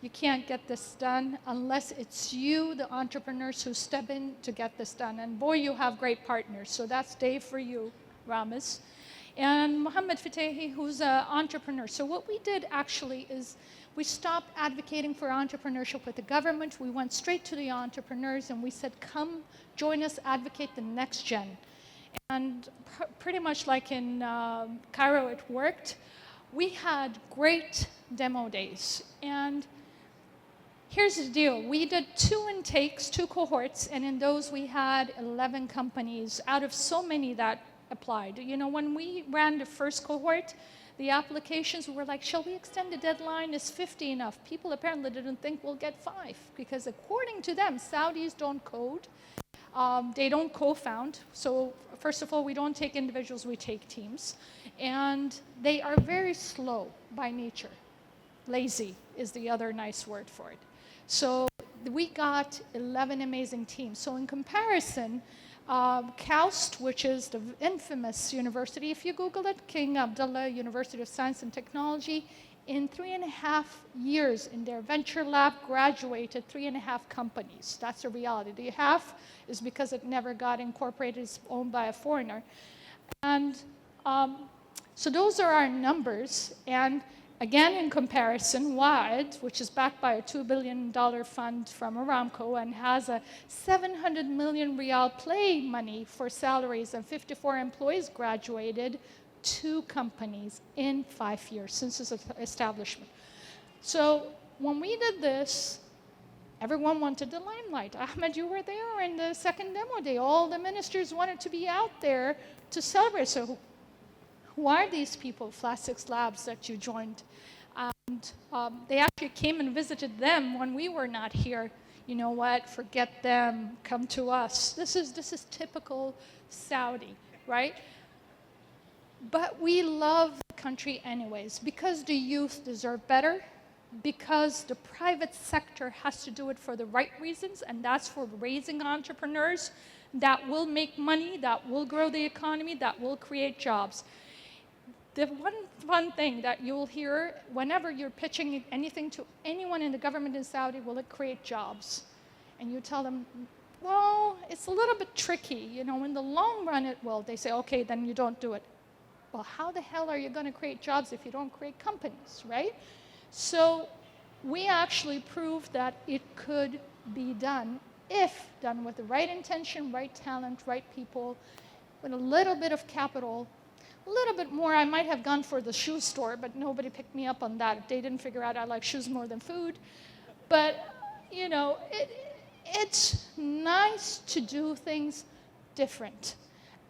F: You can't get this done unless it's you, the entrepreneurs, who step in to get this done. And boy, you have great partners. So that's Dave for you, Ramiz. And Mohammed Fatahi, who's an entrepreneur. So what we did actually is we stopped advocating for entrepreneurship with the government. We went straight to the entrepreneurs and we said, come join us, advocate the next gen. And pretty much like in Cairo, it worked. We had great demo days. And here's the deal. We did 2 intakes, 2 cohorts, and in those we had 11 companies out of so many that applied. You know, when we ran the first cohort, the applications, we were like, shall we extend the deadline? Is 50 enough? People apparently didn't think we'll get 5, because according to them, Saudis don't code. They don't co-found. So first of all, we don't take individuals, we take teams. And they are very slow by nature. Lazy is the other nice word for it. So we got 11 amazing teams. So in comparison, KAUST, which is the infamous university, if you Google it, King Abdullah University of Science and Technology, in 3.5 years in their venture lab graduated 3.5 companies. That's a reality. The half is because it never got incorporated, it's owned by a foreigner. And so those are our numbers. And again, in comparison, WAD, which is backed by a $2 billion fund from Aramco and has a 700 million riyal play money for salaries, and 54 employees graduated, 2 companies in 5 years since its establishment. So when we did this, everyone wanted the limelight. Ahmed, you were there in the second demo day. All the ministers wanted to be out there to celebrate. So who are these people, Flat6Labs, that you joined? And they actually came and visited them when we were not here. You know what? Forget them. Come to us. This is typical Saudi, right? But we love the country anyways, because the youth deserve better, because the private sector has to do it for the right reasons, and that's for raising entrepreneurs that will make money, that will grow the economy, that will create jobs. The one fun thing that you'll hear whenever you're pitching anything to anyone in the government in Saudi, will it create jobs? And you tell them, well, it's a little bit tricky. You know, in the long run it will. They say, okay, then you don't do it. Well, how the hell are you going to create jobs if you don't create companies, right? So we actually proved that it could be done if done with the right intention, right talent, right people, with a little bit of capital, a little bit more. I might have gone for the shoe store, but nobody picked me up on that. They didn't figure out I like shoes more than food. But, you know, it's nice to do things different.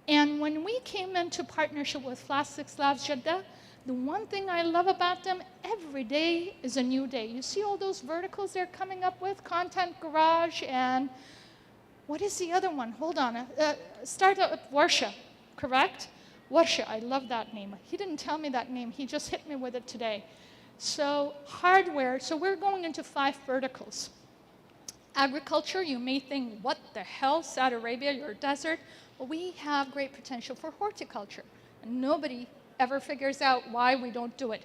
F: And when we came into partnership with Flat6Labs Jeddah, the one thing I love about them, every day is a new day. You see all those verticals they're coming up with? Content Garage and what is the other one? Hold on. Startup Warsha, correct? Warsha, I love that name. He didn't tell me that name. He just hit me with it today. So hardware, so we're going into 5 verticals. Agriculture, you may think, what the hell, Saudi Arabia, you're a desert. Well, we have great potential for horticulture, and nobody ever figures out why we don't do it.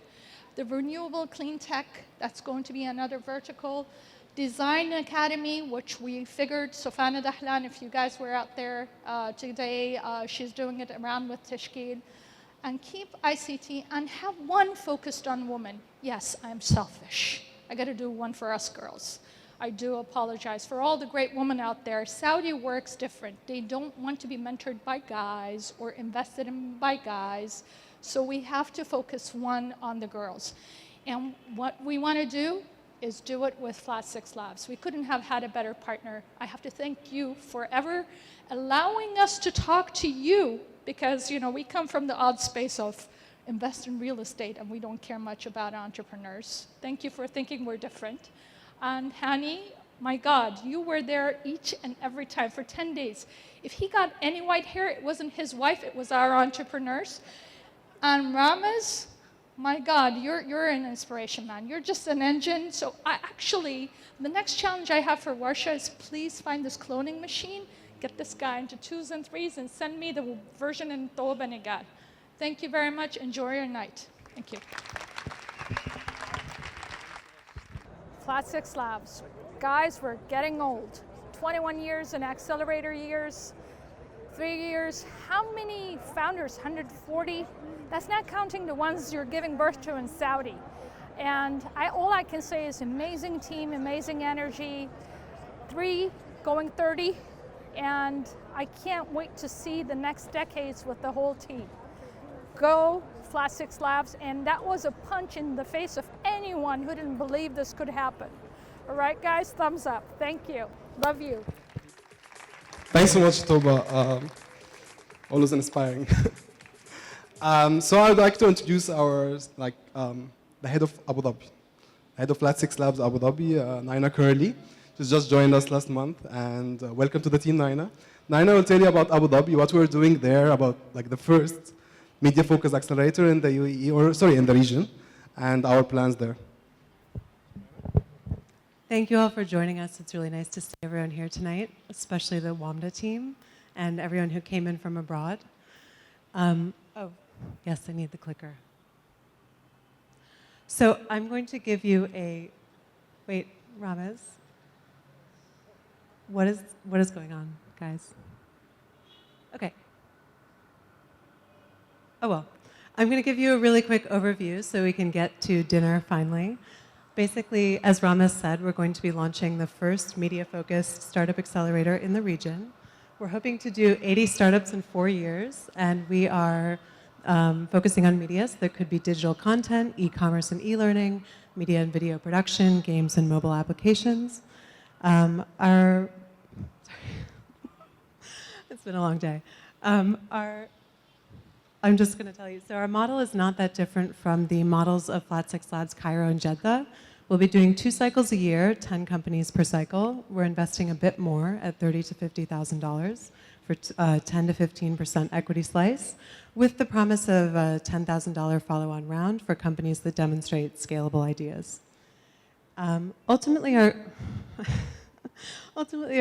F: The renewable clean tech, that's going to be another vertical. Design Academy, which we figured, Sofana Dahlan, if you guys were out there today, she's doing it around with Tashkil. And keep ICT and have one focused on women. Yes, I'm selfish. I got to do one for us girls. I do apologize. For all the great women out there, Saudi works different. They don't want to be mentored by guys or invested in by guys. So we have to focus one on the girls. And what we want to do is do it with Flat6Labs. We couldn't have had a better partner. I have to thank you for ever allowing us to talk to you, because you know we come from the odd space of invest in real estate and we don't care much about entrepreneurs. Thank you for thinking we're different. And Hani, My God, you were there each and every time for 10 days. If he got any white hair, it wasn't his wife, it was our entrepreneurs. And Ramez, my God, you're an inspiration, man. You're just an engine. So the next challenge I have for Warsha is please find this cloning machine, get this guy into 2s and 3s, and send me the version in Toba Negal. Thank you very much. Enjoy your night. Thank you. Flat6 Labs. Guys, we're getting old. 21 years in accelerator years, 3 years. How many founders? 140? That's not counting the ones you're giving birth to in Saudi. And all I can say is amazing team, amazing energy. 3 going 30. And I can't wait to see the next decades with the whole team. Go Flat6 Labs. And that was a punch in the face of anyone who didn't believe this could happen. All right, guys, thumbs up. Thank you. Love you.
D: Thanks so much, Toba. Always inspiring. So I'd like to introduce the head of Abu Dhabi, head of Flat6 Labs Abu Dhabi, Naina Curley. She's just joined us last month, and welcome to the team, Naina. Naina will tell you about Abu Dhabi, what we're doing there, about the first media-focused accelerator in the UAE, in the region, and our plans there.
G: Thank you all for joining us. It's really nice to see everyone here tonight, especially the WAMDA team and everyone who came in from abroad. Oh, yes, I need the clicker. So I'm going to give you wait, Ramez. What is going on, guys? Okay. Oh, well. I'm going to give you a really quick overview so we can get to dinner finally. Basically, as Ramez said, we're going to be launching the first media-focused startup accelerator in the region. We're hoping to do 80 startups in 4 years, and we are focusing on media. So there could be digital content, e-commerce and e-learning, media and video production, games and mobile applications. Sorry, it's been a long day. I'm just going to tell you, so our model is not that different from the models of Flat6 Labs, Cairo and Jeddah. We'll be doing 2 cycles a year, 10 companies per cycle. We're investing a bit more at $30,000 to $50,000 for 10 to 15% equity slice, with the promise of a $10,000 follow-on round for companies that demonstrate scalable ideas. Ultimately,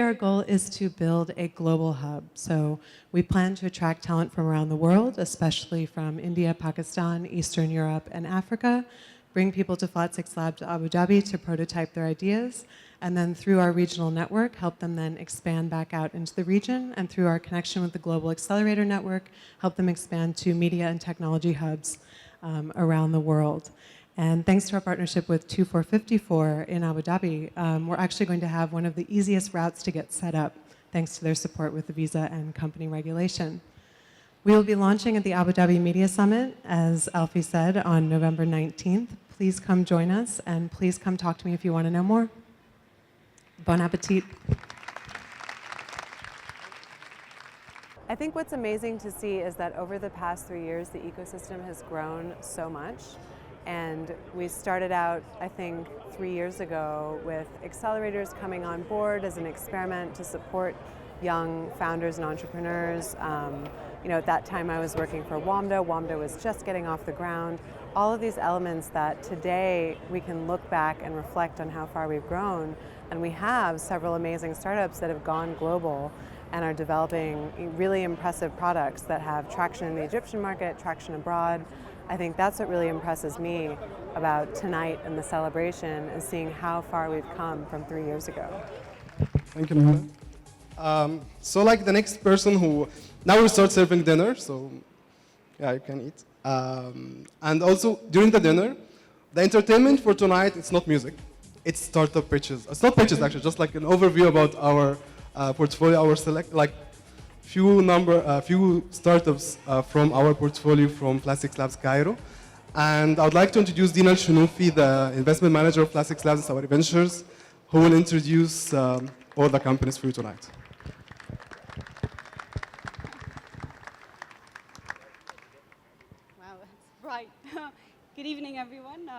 G: our goal is to build a global hub. So we plan to attract talent from around the world, especially from India, Pakistan, Eastern Europe, and Africa, bring people to Flat6 Labs Abu Dhabi to prototype their ideas, and then through our regional network, help them then expand back out into the region, and through our connection with the Global Accelerator Network, help them expand to media and technology hubs around the world. And thanks to our partnership with 2454 in Abu Dhabi, we're actually going to have one of the easiest routes to get set up, thanks to their support with the visa and company regulation. We will be launching at the Abu Dhabi Media Summit, as Alfie said, on November 19th. Please come join us, and please come talk to me if you want to know more. Bon appetit. I think what's amazing to see is that over the past 3 years, the ecosystem has grown so much. And we started out, I think, 3 years ago with accelerators coming on board as an experiment to support young founders and entrepreneurs. At that time I was working for WAMDA. WAMDA was just getting off the ground. All of these elements that today we can look back and reflect on how far we've grown. And we have several amazing startups that have gone global and are developing really impressive products that have traction in the Egyptian market, traction abroad. I think that's what really impresses me about tonight and the celebration, is seeing how far we've come from 3 years ago.
D: Thank you, Nora. So the next person who, now we start serving dinner, so yeah, you can eat. And also during the dinner, the entertainment for tonight, it's not music, it's startup pitches. It's not pitches actually, just an overview about our portfolio, our few startups from our portfolio from Flat6 Labs Cairo. And I would like to introduce Dina Al-Shunufi, the investment manager of Flat6 Labs and Saudi Ventures, who will introduce all the companies for you tonight.
H: Wow, that's bright. Good evening, everyone.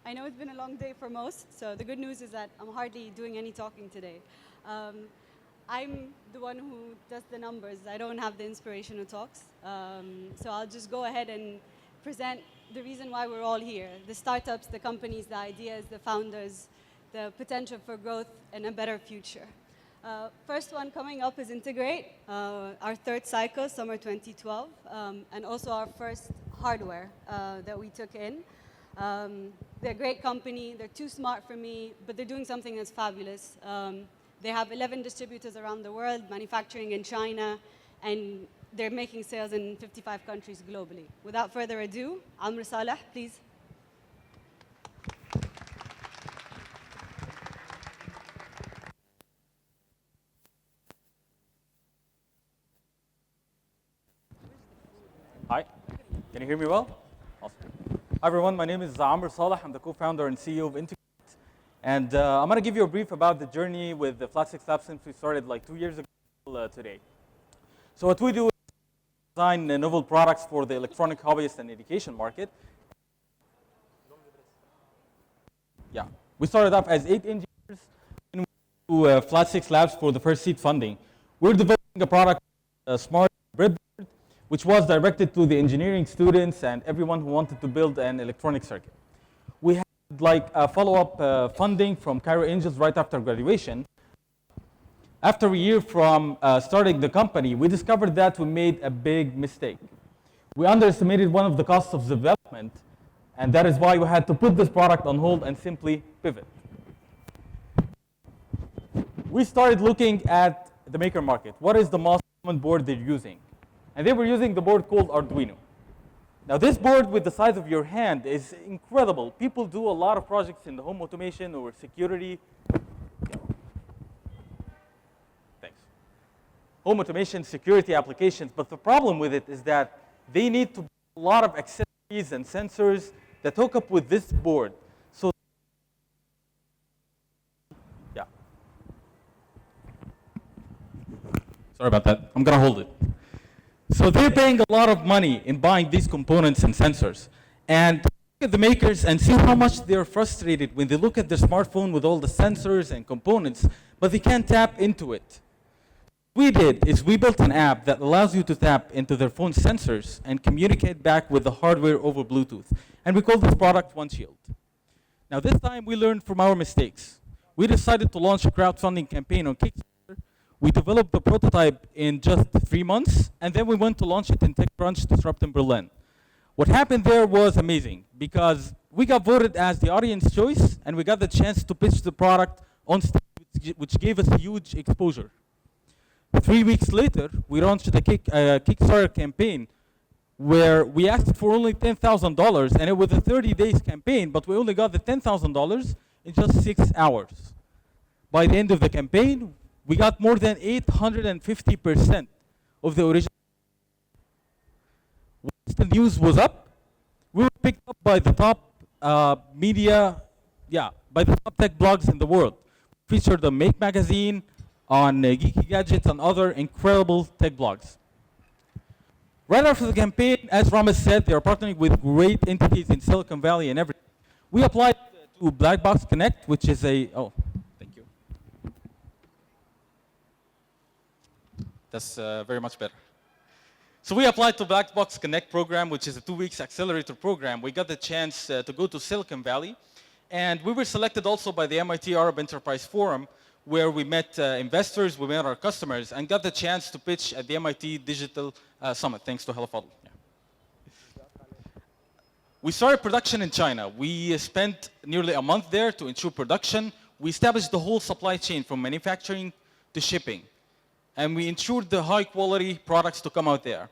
H: I know it's been a long day for most. So the good news is that I'm hardly doing any talking today. I'm the one who does the numbers. I don't have the inspirational talks. So I'll just go ahead and present the reason why we're all here. The startups, the companies, the ideas, the founders, the potential for growth and a better future. First one coming up is Integrate, our third cycle, summer 2012, and also our first hardware that we took in. They're a great company. They're too smart for me, but they're doing something that's fabulous. They have 11 distributors around the world, manufacturing in China, and they're making sales in 55 countries globally. Without further ado, Amr Saleh, please.
I: Hi, can you hear me well? Awesome. Hi everyone, my name is Amr Saleh. I'm the co-founder and CEO of Integrate. And I'm going to give you a brief about the journey with the Flat6Labs since we started like 2 years ago today. So what we do is design novel products for the electronic hobbyist and education market. Yeah, we started off as 8 engineers and we went to Flat6Labs for the first seed funding. We're developing a product, a smart breadboard, which was directed to the engineering students and everyone who wanted to build an electronic circuit. We had like a follow-up funding from Cairo Angels right after graduation. After a year from starting the company, we discovered that we made a big mistake. We underestimated one of the costs of development, and that is why we had to put this product on hold and simply pivot. We started looking at the maker market. What is the most common board they're using? And they were using the board called Arduino. Now this board with the size of your hand is incredible. People do a lot of projects in the home automation or security. Thanks. Home automation, security applications, but the problem with it is that they need to build a lot of accessories and sensors that hook up with this board. So, yeah. Sorry about that. I'm gonna hold it. So they're paying a lot of money in buying these components and sensors. And look at the makers and see how much they're frustrated when they look at their smartphone with all the sensors and components, but they can't tap into it. What we did is we built an app that allows you to tap into their phone sensors and communicate back with the hardware over Bluetooth. And we call this product OneShield. Now this time we learned from our mistakes. We decided to launch a crowdfunding campaign on Kickstarter. We developed the prototype in just 3 months, and then we went to launch it in TechCrunch Disrupt in Berlin. What happened there was amazing, because we got voted as the audience choice, and we got the chance to pitch the product on stage, which gave us huge exposure. 3 weeks later, we launched a Kickstarter campaign where we asked for only $10,000, and it was a 30 days campaign, but we only got the $10,000 in just 6 hours. By the end of the campaign, we got more than 850% of the original. Once the news was up, we were picked up by the top by the top tech blogs in the world. We featured on Make Magazine, on Geeky Gadgets, and other incredible tech blogs. Right after the campaign, as Ramesh said, they are partnering with great entities in Silicon Valley and everything. We applied to Black Box Connect, which is That's very much better. So we applied to Black Box Connect program, which is a 2 weeks accelerator program. We got the chance to go to Silicon Valley. And we were selected also by the MIT Arab Enterprise Forum, where we met investors, we met our customers, and got the chance to pitch at the MIT Digital Summit, thanks to Helafadl. Yeah. We started production in China. We spent nearly a month there to ensure production. We established the whole supply chain from manufacturing to shipping. And we ensured the high quality products to come out there.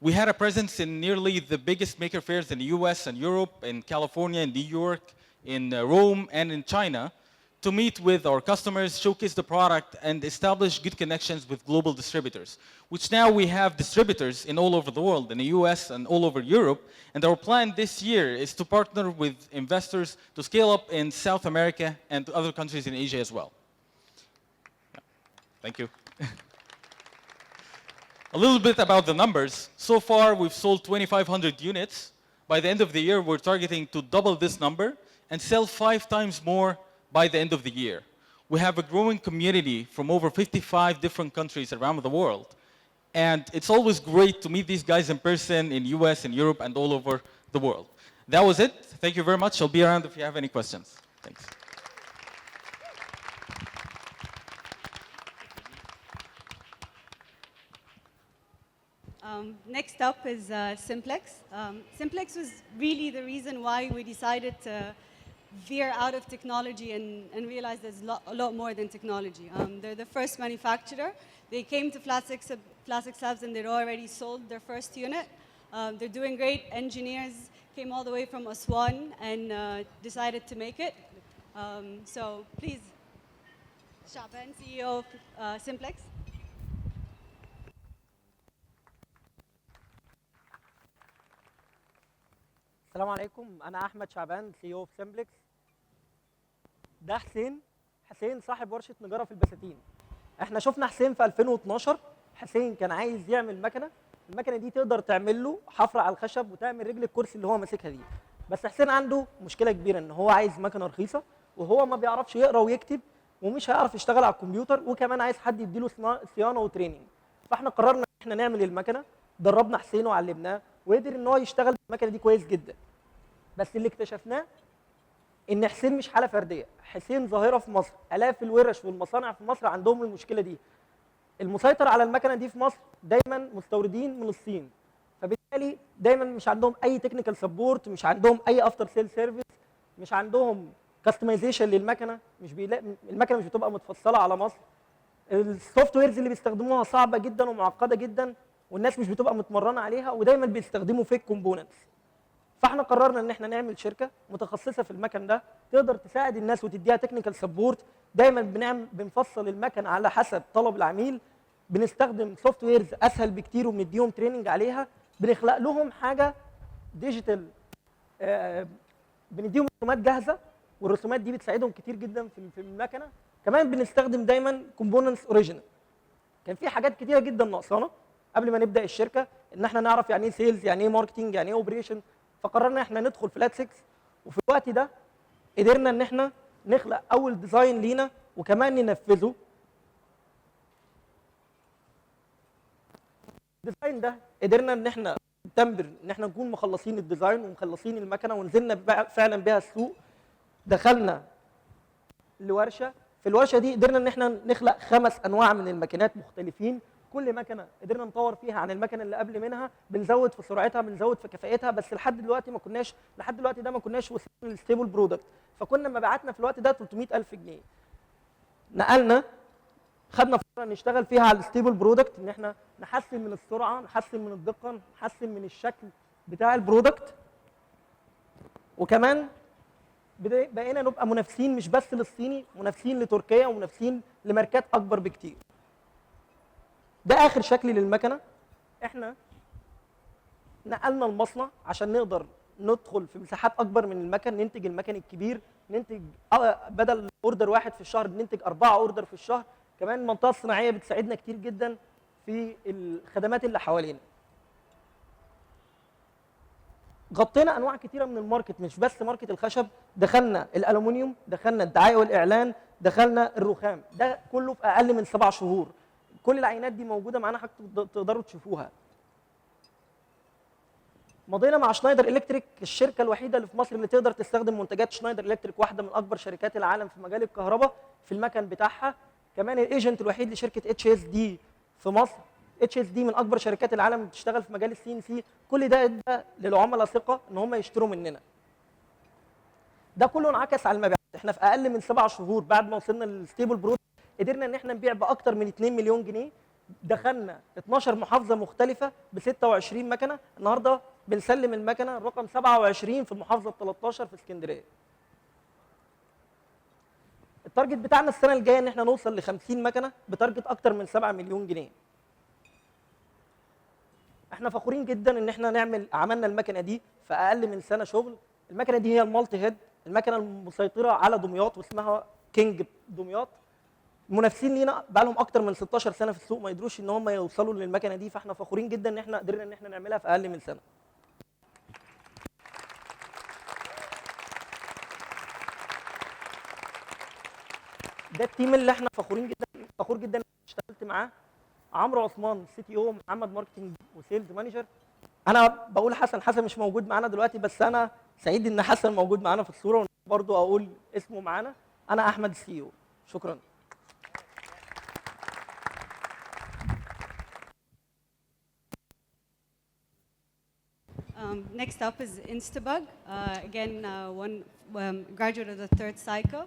I: We had a presence in nearly the biggest maker fairs in the US and Europe, in California, in New York, in Rome, and in China to meet with our customers, showcase the product, and establish good connections with global distributors, which now we have distributors in all over the world, in the US and all over Europe. And our plan this year is to partner with investors to scale up in South America and other countries in Asia as well. Thank you. A little bit about the numbers. So far, we've sold 2,500 units. By the end of the year, we're targeting to double this number and sell 5 times more by the end of the year. We have a growing community from over 55 different countries around the world. And it's always great to meet these guys in person in US and Europe and all over the world. That was it. Thank you very much. I'll be around if you have any questions. Thanks.
H: Next up is Simplex. Simplex was really the reason why we decided to veer out of technology and realize there's a lot more than technology. They're the first manufacturer. They came to Flat6Labs and they'd already sold their first unit. They're doing great. Engineers came all the way from Aswan and decided to make it. So please, Shaban, CEO of Simplex.
J: السلام عليكم، أنا أحمد شعبان سي او في سمبلكس. ده حسين صاحب ورشة نجارة في البساتين. احنا شفنا حسين في 2012. حسين كان عايز يعمل مكنة، المكنة دي تقدر تعمل له حفرة على الخشب وتعمل رجل الكرسي اللي هو ماسكها دي. بس حسين عنده مشكلة كبيرة ان هو عايز مكنة رخيصة وهو ما بيعرفش يقرا ويكتب ومش هيعرف يشتغل على الكمبيوتر وكمان عايز حد يديله صيانة وتريننج. فاحنا قررنا ان احنا نعمل المكنة، دربنا حسين وعلمناه وقدر ان هو يشتغل بالمكنة دي كويس جدا. بس اللي اكتشفناه ان حسين مش حاله فرديه، حسين ظاهره في مصر، الاف الورش والمصانع في مصر عندهم المشكله دي. المسيطر على المكنه دي في مصر دايما مستوردين من الصين، فبالتالي دايما مش عندهم اي تكنيكال سبورت، مش عندهم اي افتر سيل سيرفيس، مش عندهم كاستمايزيشن للمكنه، المكنه مش بتبقى متفصله على مصر. السوفت ويرز اللي بيستخدموها صعبه جدا ومعقده جدا والناس مش بتبقى متمرنه عليها ودايما بيستخدموا فيك كومبوننتس. فاحنا قررنا ان احنا نعمل شركه متخصصه في المكن ده تقدر تساعد الناس وتديها تكنيكال سبورت. دايما بنفصل المكن على حسب طلب العميل، بنستخدم سوفت ويرز اسهل بكتير وبنديهم تريننج عليها، بنخلق لهم حاجه ديجيتال، بنديهم رسومات جاهزه والرسومات دي بتساعدهم كتير جدا في المكنه. كمان بنستخدم دايما كومبوننتس اوريجينال. كان في حاجات كتيره جدا ناقصانا قبل ما نبدا الشركه، ان احنا نعرف يعني ايه سيلز، يعني ايه ماركتنج، يعني ايه اوبريشن. فقررنا احنا ندخل فلات 6 وفي الوقت ده قدرنا ان احنا نخلق اول ديزاين لينا وكمان ننفذه. الديزاين ده قدرنا ان احنا نتمبر ان احنا نكون مخلصين الديزاين ومخلصين المكنه ونزلنا فعلا بيها السوق. دخلنا لورشه، في الورشه دي قدرنا ان احنا نخلق 5 انواع من الماكينات مختلفين. كل مكنه قدرنا نطور فيها عن المكنه اللي قبل منها، بنزود في سرعتها، بنزود في كفاءتها، بس لحد دلوقتي ما كناش وصلنا للستيبل برودكت. فكنا مبيعاتنا في الوقت ده 300,000 جنيه. نقلنا، خدنا فتره نشتغل فيها على الستيبل برودكت، ان احنا نحسن من السرعه، نحسن من الدقه، نحسن من الشكل بتاع البرودكت. وكمان بقينا نبقى منافسين مش بس للصيني، منافسين لتركيا ومنافسين لماركات اكبر بكتير. ده اخر شكل للمكنه. احنا نقلنا المصنع عشان نقدر ندخل في مساحات اكبر من المكن، ننتج المكن الكبير، ننتج بدل اوردر واحد في الشهر بننتج 4 اوردر في الشهر. كمان المنطقه الصناعيه بتساعدنا كتير جدا في الخدمات اللي حوالينا. غطينا انواع كتيره من الماركت، مش بس ماركت الخشب، دخلنا الالومنيوم، دخلنا الدعايه والاعلان، دخلنا الرخام. ده كله في اقل من 7 شهور. كل العينات دي موجوده معانا، حضرتك تقدروا تشوفوها. مضينا مع شنايدر الكتريك، الشركه الوحيده اللي في مصر اللي تقدر تستخدم منتجات شنايدر الكتريك، واحده من اكبر شركات العالم في مجال الكهرباء في المكن بتاعها. كمان الايجنت الوحيد لشركه اتش اس دي في مصر. اتش اس دي من اكبر شركات العالم اللي بتشتغل في مجال السي ان سي. كل ده ادى للعملاء ثقه ان هم يشتروا مننا. ده كله انعكس على المبيعات. احنا في اقل من 7 شهور بعد ما وصلنا للستيبل برودكت قدرنا ان احنا نبيع باكثر من 2 مليون جنيه. دخلنا 12 محافظه مختلفه ب 26 مكنه. النهارده بنسلم المكنه رقم 27 في المحافظه 13 في اسكندريه. التارجت بتاعنا السنه الجايه ان احنا نوصل ل 50 مكنه بتارجت اكتر من 7 مليون جنيه. احنا فخورين جدا ان احنا عملنا المكنه دي في اقل من سنه شغل. المكنه دي هي المالتي هيد، المكنه المسيطره على دمياط واسمها كينج دمياط. المنافسين لينا بقى لهم اكتر من 16 سنه في السوق ما يقدروش ان هم يوصلوا للمكنه دي، فاحنا فخورين جدا ان احنا قدرنا ان احنا نعملها في اقل من سنه. ده التيم اللي احنا فخور جدا إني اشتغلت معاه. عمرو عثمان سي تي او، محمد ماركتنج وسيلز مانجر. انا بقول حسن مش موجود معانا دلوقتي، بس انا سعيد ان حسن موجود معانا في الصوره، وبرضه اقول اسمه معانا. انا احمد السي او. شكرا.
H: Next up is Instabug. Again, one graduate of the third cycle.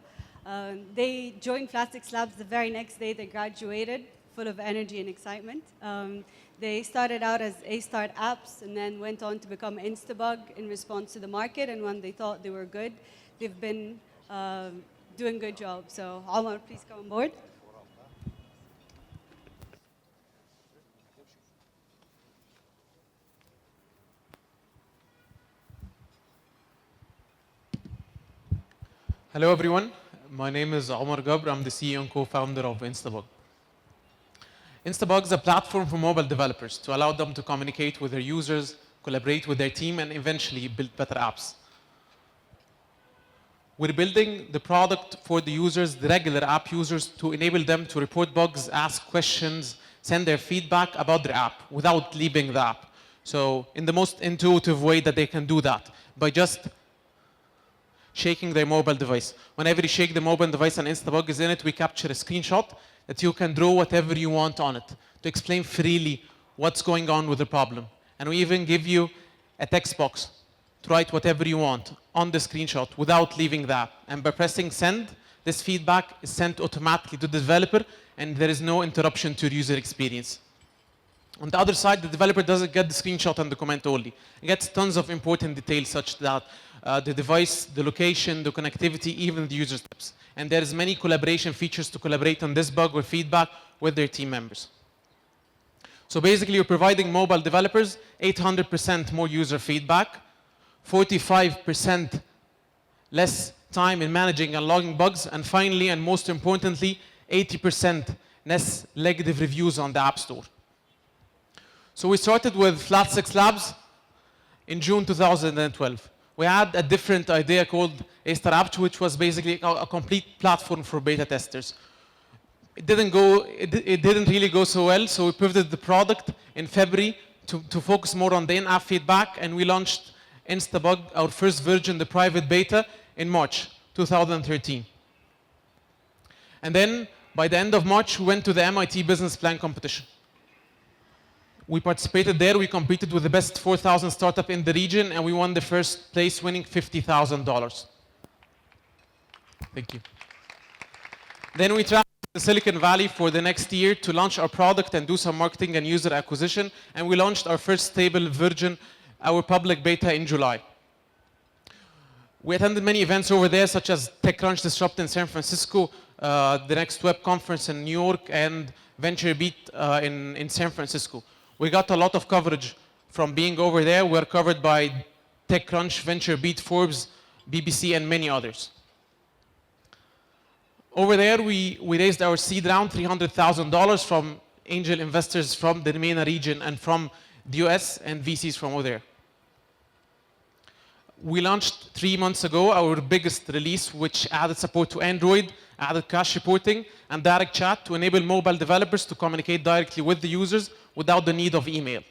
H: They joined Flat6Labs the very next day they graduated, full of energy and excitement. They started out as A-Start apps and then went on to become Instabug in response to the market. And when they thought they were good, they've been doing a good job. So Omar, please come on board.
K: Hello, everyone. My name is Omar Gabr. I'm the CEO and co-founder of Instabug. Instabug is a platform for mobile developers to allow them to communicate with their users, collaborate with their team, and eventually build better apps. We're building the product for the users, the regular app users, to enable them to report bugs, ask questions, send their feedback about their app without leaving the app. So in the most intuitive way that they can do that, by just shaking their mobile device. Whenever you shake the mobile device and Instabug is in it, we capture a screenshot that you can draw whatever you want on it to explain freely what's going on with the problem. And we even give you a text box to write whatever you want on the screenshot without leaving the app. And by pressing send, this feedback is sent automatically to the developer and there is no interruption to user experience. On the other side, the developer doesn't get the screenshot and the comment only. It gets tons of important details such that the device, the location, the connectivity, even the user steps. And there is many collaboration features to collaborate on this bug or feedback with their team members. So basically, you're providing mobile developers 800% more user feedback, 45% less time in managing and logging bugs, and finally, and most importantly, 80% less negative reviews on the App Store. So we started with Flat6Labs in June 2012. We had a different idea called A-Star App, which was basically a complete platform for beta testers. It didn't really go so well, so we pivoted the product in February to focus more on the in-app feedback, and we launched Instabug, our first version, the private beta, in March 2013. And then, by the end of March, we went to the MIT Business Plan competition. We participated there, we competed with the best 4,000 startup in the region, and we won the first place, winning $50,000. Thank you. Then we traveled to Silicon Valley for the next year to launch our product and do some marketing and user acquisition, and we launched our first stable version, our public beta, in July. We attended many events over there, such as TechCrunch Disrupt in San Francisco, the Next Web Conference in New York, and VentureBeat in San Francisco. We got a lot of coverage from being over there. We're covered by TechCrunch, VentureBeat, Forbes, BBC, and many others. Over there, we raised our seed round, $300,000 from angel investors from the MENA region and from the US and VCs from over there. We launched 3 months ago our biggest release, which added support to Android, added cache reporting, and direct chat to enable mobile developers to communicate directly with the users without the need of email.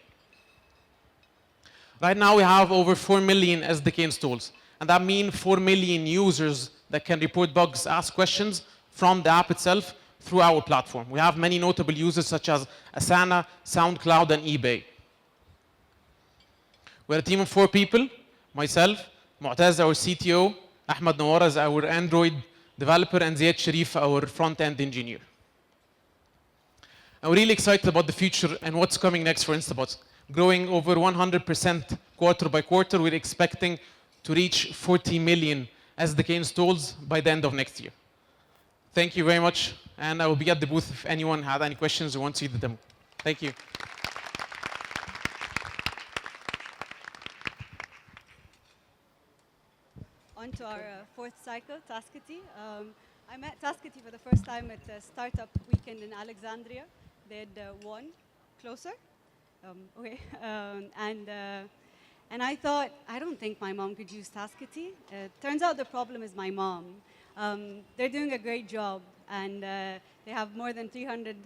K: Right now, we have over 4 million SDK installs, and that means 4 million users that can report bugs, ask questions from the app itself through our platform. We have many notable users such as Asana, SoundCloud, and eBay. We're a team of 4 people. Myself, Mu'taz, our CTO, Ahmed Nawara, our Android developer, and Ziad Sharif, our front-end engineer. I'm really excited about the future and what's coming next for Instabot. Growing over 100% quarter by quarter, we're expecting to reach 40 million SDK installs by the end of next year. Thank you very much, and I will be at the booth if anyone had any questions or wants to see the demo. Thank you.
H: On to our fourth cycle, Taskity. I met Taskity for the first time at a startup weekend in Alexandria. They had won Closer. Okay. And I thought, I don't think my mom could use Taskity. Turns out the problem is my mom. They're doing a great job, and they have more than 300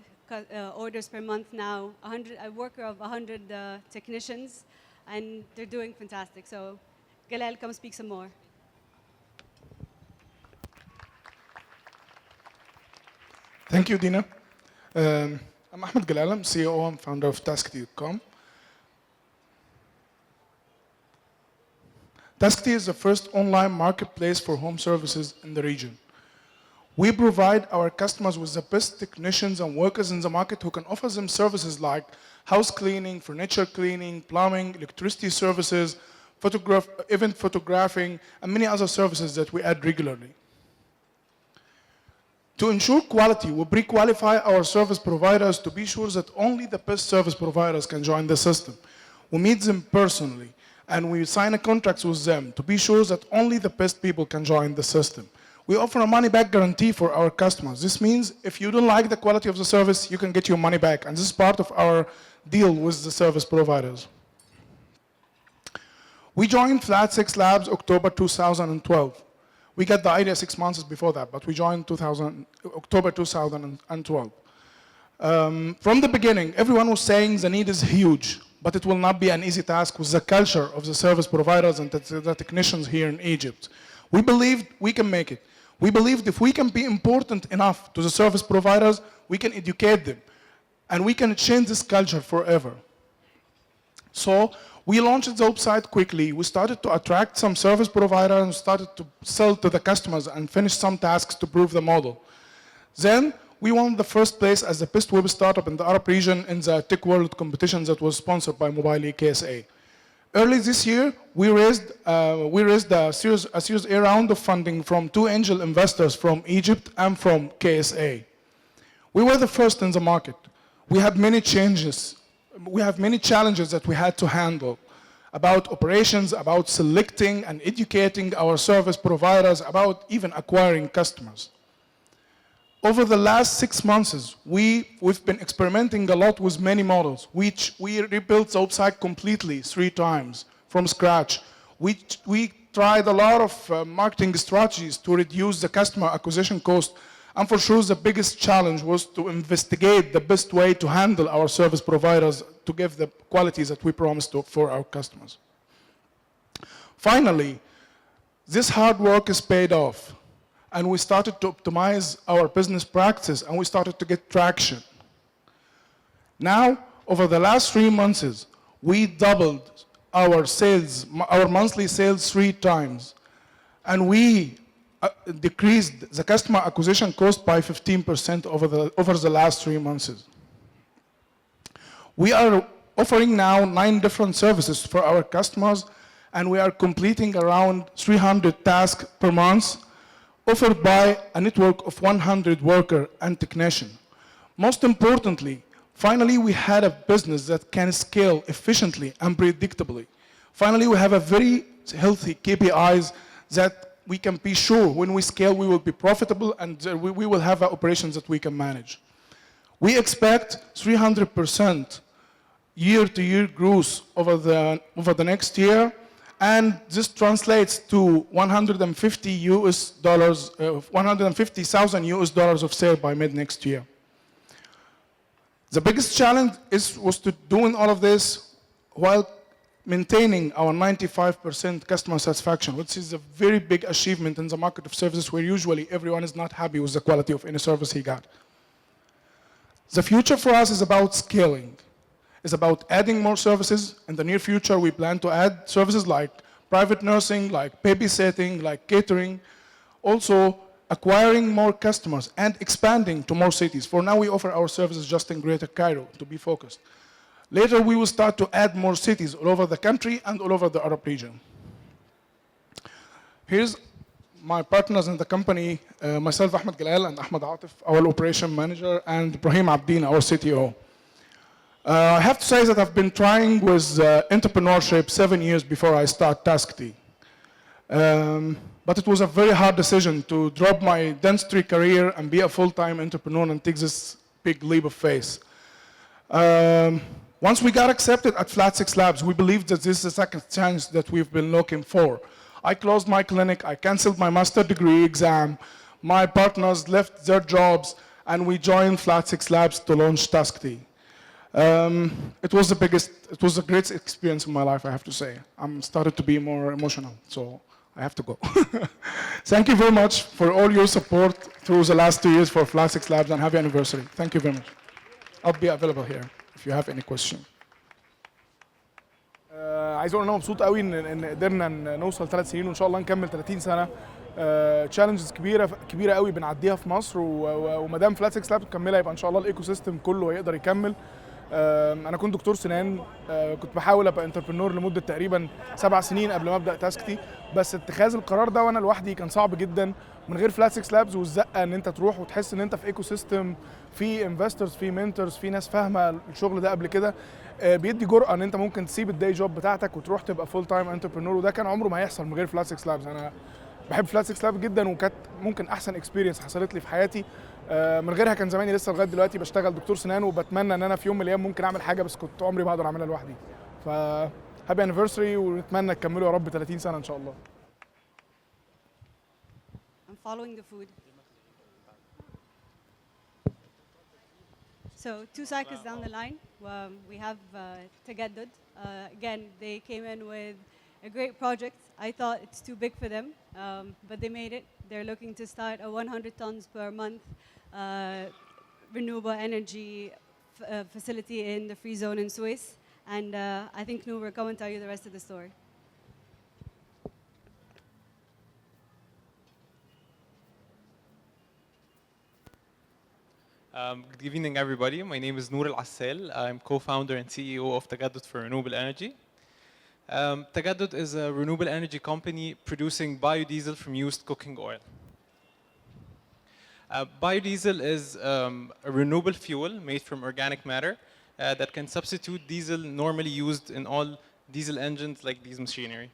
H: orders per month now, a worker of 100 technicians, and they're doing fantastic. So, Galal, come speak some more.
L: Thank you, Dina. I'm Ahmed Galal, I'm CEO and founder of Tasky.com. Tasky is the first online marketplace for home services in the region. We provide our customers with the best technicians and workers in the market who can offer them services like house cleaning, furniture cleaning, plumbing, electricity services, event photographing, and many other services that we add regularly. To ensure quality, we pre-qualify our service providers to be sure that only the best service providers can join the system. We meet them personally, and we sign a contract with them to be sure that only the best people can join the system. We offer a money-back guarantee for our customers. This means if you don't like the quality of the service, you can get your money back, and this is part of our deal with the service providers. We joined Flat6Labs October 2012. We got the idea 6 months before that, but we joined October 2012. From the beginning, everyone was saying the need is huge, but it will not be an easy task with the culture of the service providers and the technicians here in Egypt. We believed we can make it. We believed if we can be important enough to the service providers, we can educate them, and we can change this culture forever. So we launched the website quickly. We started to attract some service providers and started to sell to the customers and finish some tasks to prove the model. Then we won the first place as the best web startup in the Arab region in the Tech World competition that was sponsored by Mobile KSA. Early this year, we raised a Series A round of funding from 2 angel investors from Egypt and from KSA. We were the first in the market. We had many changes. We have many challenges that we had to handle about operations, about selecting and educating our service providers, about even acquiring customers. Over the last 6 months, we've been experimenting a lot with many models, which we rebuilt the website completely 3 times from scratch. We tried a lot of marketing strategies to reduce the customer acquisition cost. And for sure, the biggest challenge was to investigate the best way to handle our service providers to give the qualities that we promised for our customers. Finally, this hard work is paid off, and we started to optimize our business practice, and we started to get traction. Now, over the last 3 months, we doubled our sales, our monthly sales 3 times, and we decreased the customer acquisition cost by 15% over the last 3 months. We are offering now 9 different services for our customers, and we are completing around 300 tasks per month, offered by a network of 100 workers and technicians. Most importantly, finally, we had a business that can scale efficiently and predictably. Finally, we have a very healthy KPIs that we can be sure when we scale, we will be profitable, and we will have operations that we can manage. We expect 300% year-to-year growth over the next year, and this translates to $150,000 of sale by mid next year. The biggest challenge was to doing all of this while maintaining our 95% customer satisfaction, which is a very big achievement in the market of services where usually everyone is not happy with the quality of any service he got. The future for us is about scaling. It's about adding more services. In the near future, we plan to add services like private nursing, like babysitting, like catering. Also, acquiring more customers and expanding to more cities. For now, we offer our services just in Greater Cairo to be focused. Later, we will start to add more cities all over the country and all over the Arab region. Here's my partners in the company, myself, Ahmed Galal, and Ahmed Atif, our operation manager, and Ibrahim Abdin, our CTO. I have to say that I've been trying with entrepreneurship 7 years before I start Tasky. But it was a very hard decision to drop my dentistry career and be a full-time entrepreneur and take this big leap of faith. Once we got accepted at Flat6Labs, we believed that this is the second chance that we've been looking for. I closed my clinic, I canceled my master degree exam, my partners left their jobs, and we joined Flat6Labs to launch TaskT. It was a great experience in my life, I have to say. I'm started to be more emotional, so I have to go. Thank you very much for all your support through the last 2 years for Flat6Labs, and happy anniversary. Thank you very much. I'll be available here if you have any question.
E: عايز اقول ان انا مبسوط قوي ان قدرنا نوصل 3 سنين وان شاء الله نكمل 30 سنه. تشالنجز كبيره قوي بنعديها في مصر، وما دام فلات 6 لابس مكمله يبقى ان شاء الله الايكو سيستم كله هيقدر يكمل. انا كنت دكتور سنان، كنت بحاول ابقى انتربرنور لمده تقريبا 7 سنين قبل ما ابدا تاسكتي، بس اتخاذ القرار ده وانا لوحدي كان صعب جدا من غير فلات 6 لابس والزقه ان انت تروح وتحس ان انت في ايكو سيستم، في انفسترز، في منتورز، في ناس فاهمه الشغل ده قبل كده، بيدي جرأه ان انت ممكن تسيب الداي جوب بتاعتك وتروح تبقى فول تايم انتربرنور، وده كان عمره ما هيحصل من غير فلات 6 لابس. انا بحب فلات 6 لابس جدا، وكانت ممكن احسن اكسبيرينس حصلت لي في حياتي. من غيرها كان زماني لسه لغايه دلوقتي بشتغل دكتور سنان، وبتمنى ان انا في يوم من الايام ممكن اعمل حاجه، بس كنت عمري ما هقدر اعملها لوحدي. ف هابي انيفرساري، ونتمنى تكملوا يا رب 30 سنه ان شاء الله.
H: I'm following the food. So 2 cycles down the line, we have Tagaddud. Again, they came in with a great project. I thought it's too big for them, but they made it. They're looking to start a 100 tons per month renewable energy facility in the free zone in Suez. And I think Noor will come and tell you the rest of the story.
M: Good evening, everybody. My name is Noor Al-Assal. I'm co-founder and CEO of Tagaddud for Renewable Energy. Tagaddud is a renewable energy company producing biodiesel from used cooking oil. Biodiesel is a renewable fuel made from organic matter that can substitute diesel normally used in all diesel engines like these machinery.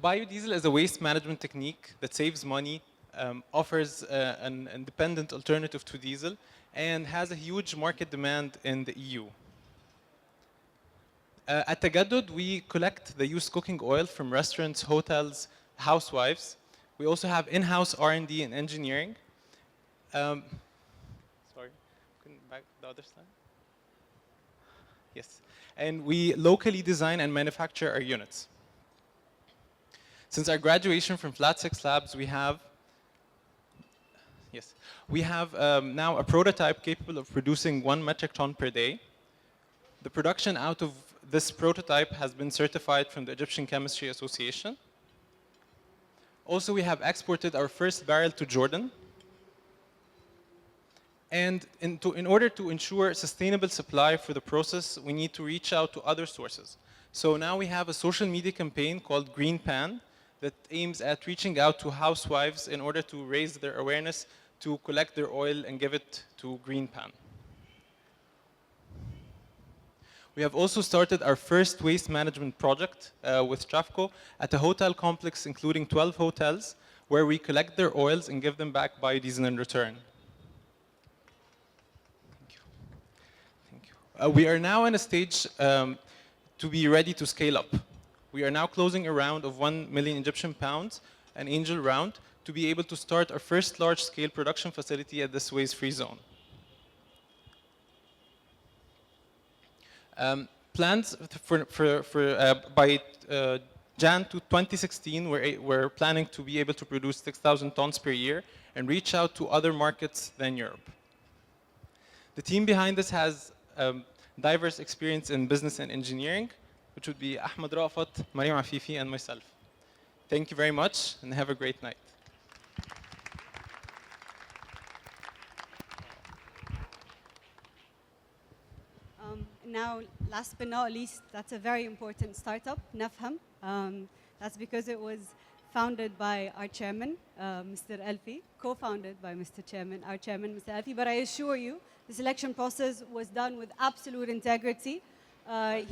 M: Biodiesel is a waste management technique that saves money, offers an independent alternative to diesel, and has a huge market demand in the EU. At Tagaddud, we collect the used cooking oil from restaurants, hotels, housewives. We also have in-house R&D and engineering. Sorry, couldn't back the other slide. Yes, and we locally design and manufacture our units. Since our graduation from Flat6Labs, we have now a prototype capable of producing 1 metric ton per day. The production out of this prototype has been certified from the Egyptian Chemistry Association. Also, we have exported our first barrel to Jordan. And in order to ensure sustainable supply for the process, we need to reach out to other sources. So now we have a social media campaign called Green Pan that aims at reaching out to housewives in order to raise their awareness to collect their oil and give it to Green Pan. We have also started our first waste management project with Trafco at a hotel complex including 12 hotels where we collect their oils and give them back biodiesel in return. Thank you. Thank you. We are now in a stage to be ready to scale up. We are now closing a round of 1 million Egyptian pounds, an angel round, to be able to start our first large-scale production facility at the Suez Free Zone. Plans by Jan to 2016, we're planning to be able to produce 6,000 tons per year and reach out to other markets than Europe. The team behind this has diverse experience in business and engineering, which would be Ahmed Rafat, Mariam Afifi, and myself. Thank you very much, and have a great night.
H: Now, last but not least, that's a very important startup, Nafham. That's because it was founded by our chairman, Mr. Elfi, co-founded by Mr. Chairman, our chairman, Mr. Elfi. But I assure you, the selection process was done with absolute integrity.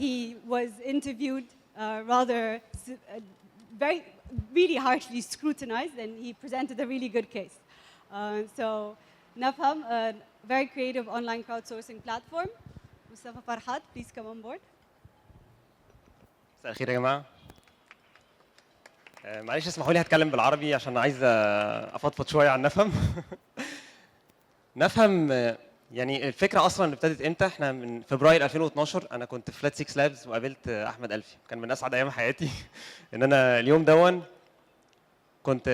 H: He was interviewed really harshly scrutinized, and he presented a really good case. So, Nafham, a very creative online crowdsourcing platform. Mustafa Farhat, please come on board.
N: مساء الخير يا جماعة. معلش اسمحوا لي هتكلم بالعربي عشان عايز افضفض شويه عن نفهم. نفهم يعني الفكره اصلا اللي ابتدت امتى؟ احنا من فبراير 2012 انا كنت في فلات 6 لابز وقابلت احمد الفي، كان من اسعد ايام حياتي. ان انا اليوم دون كنت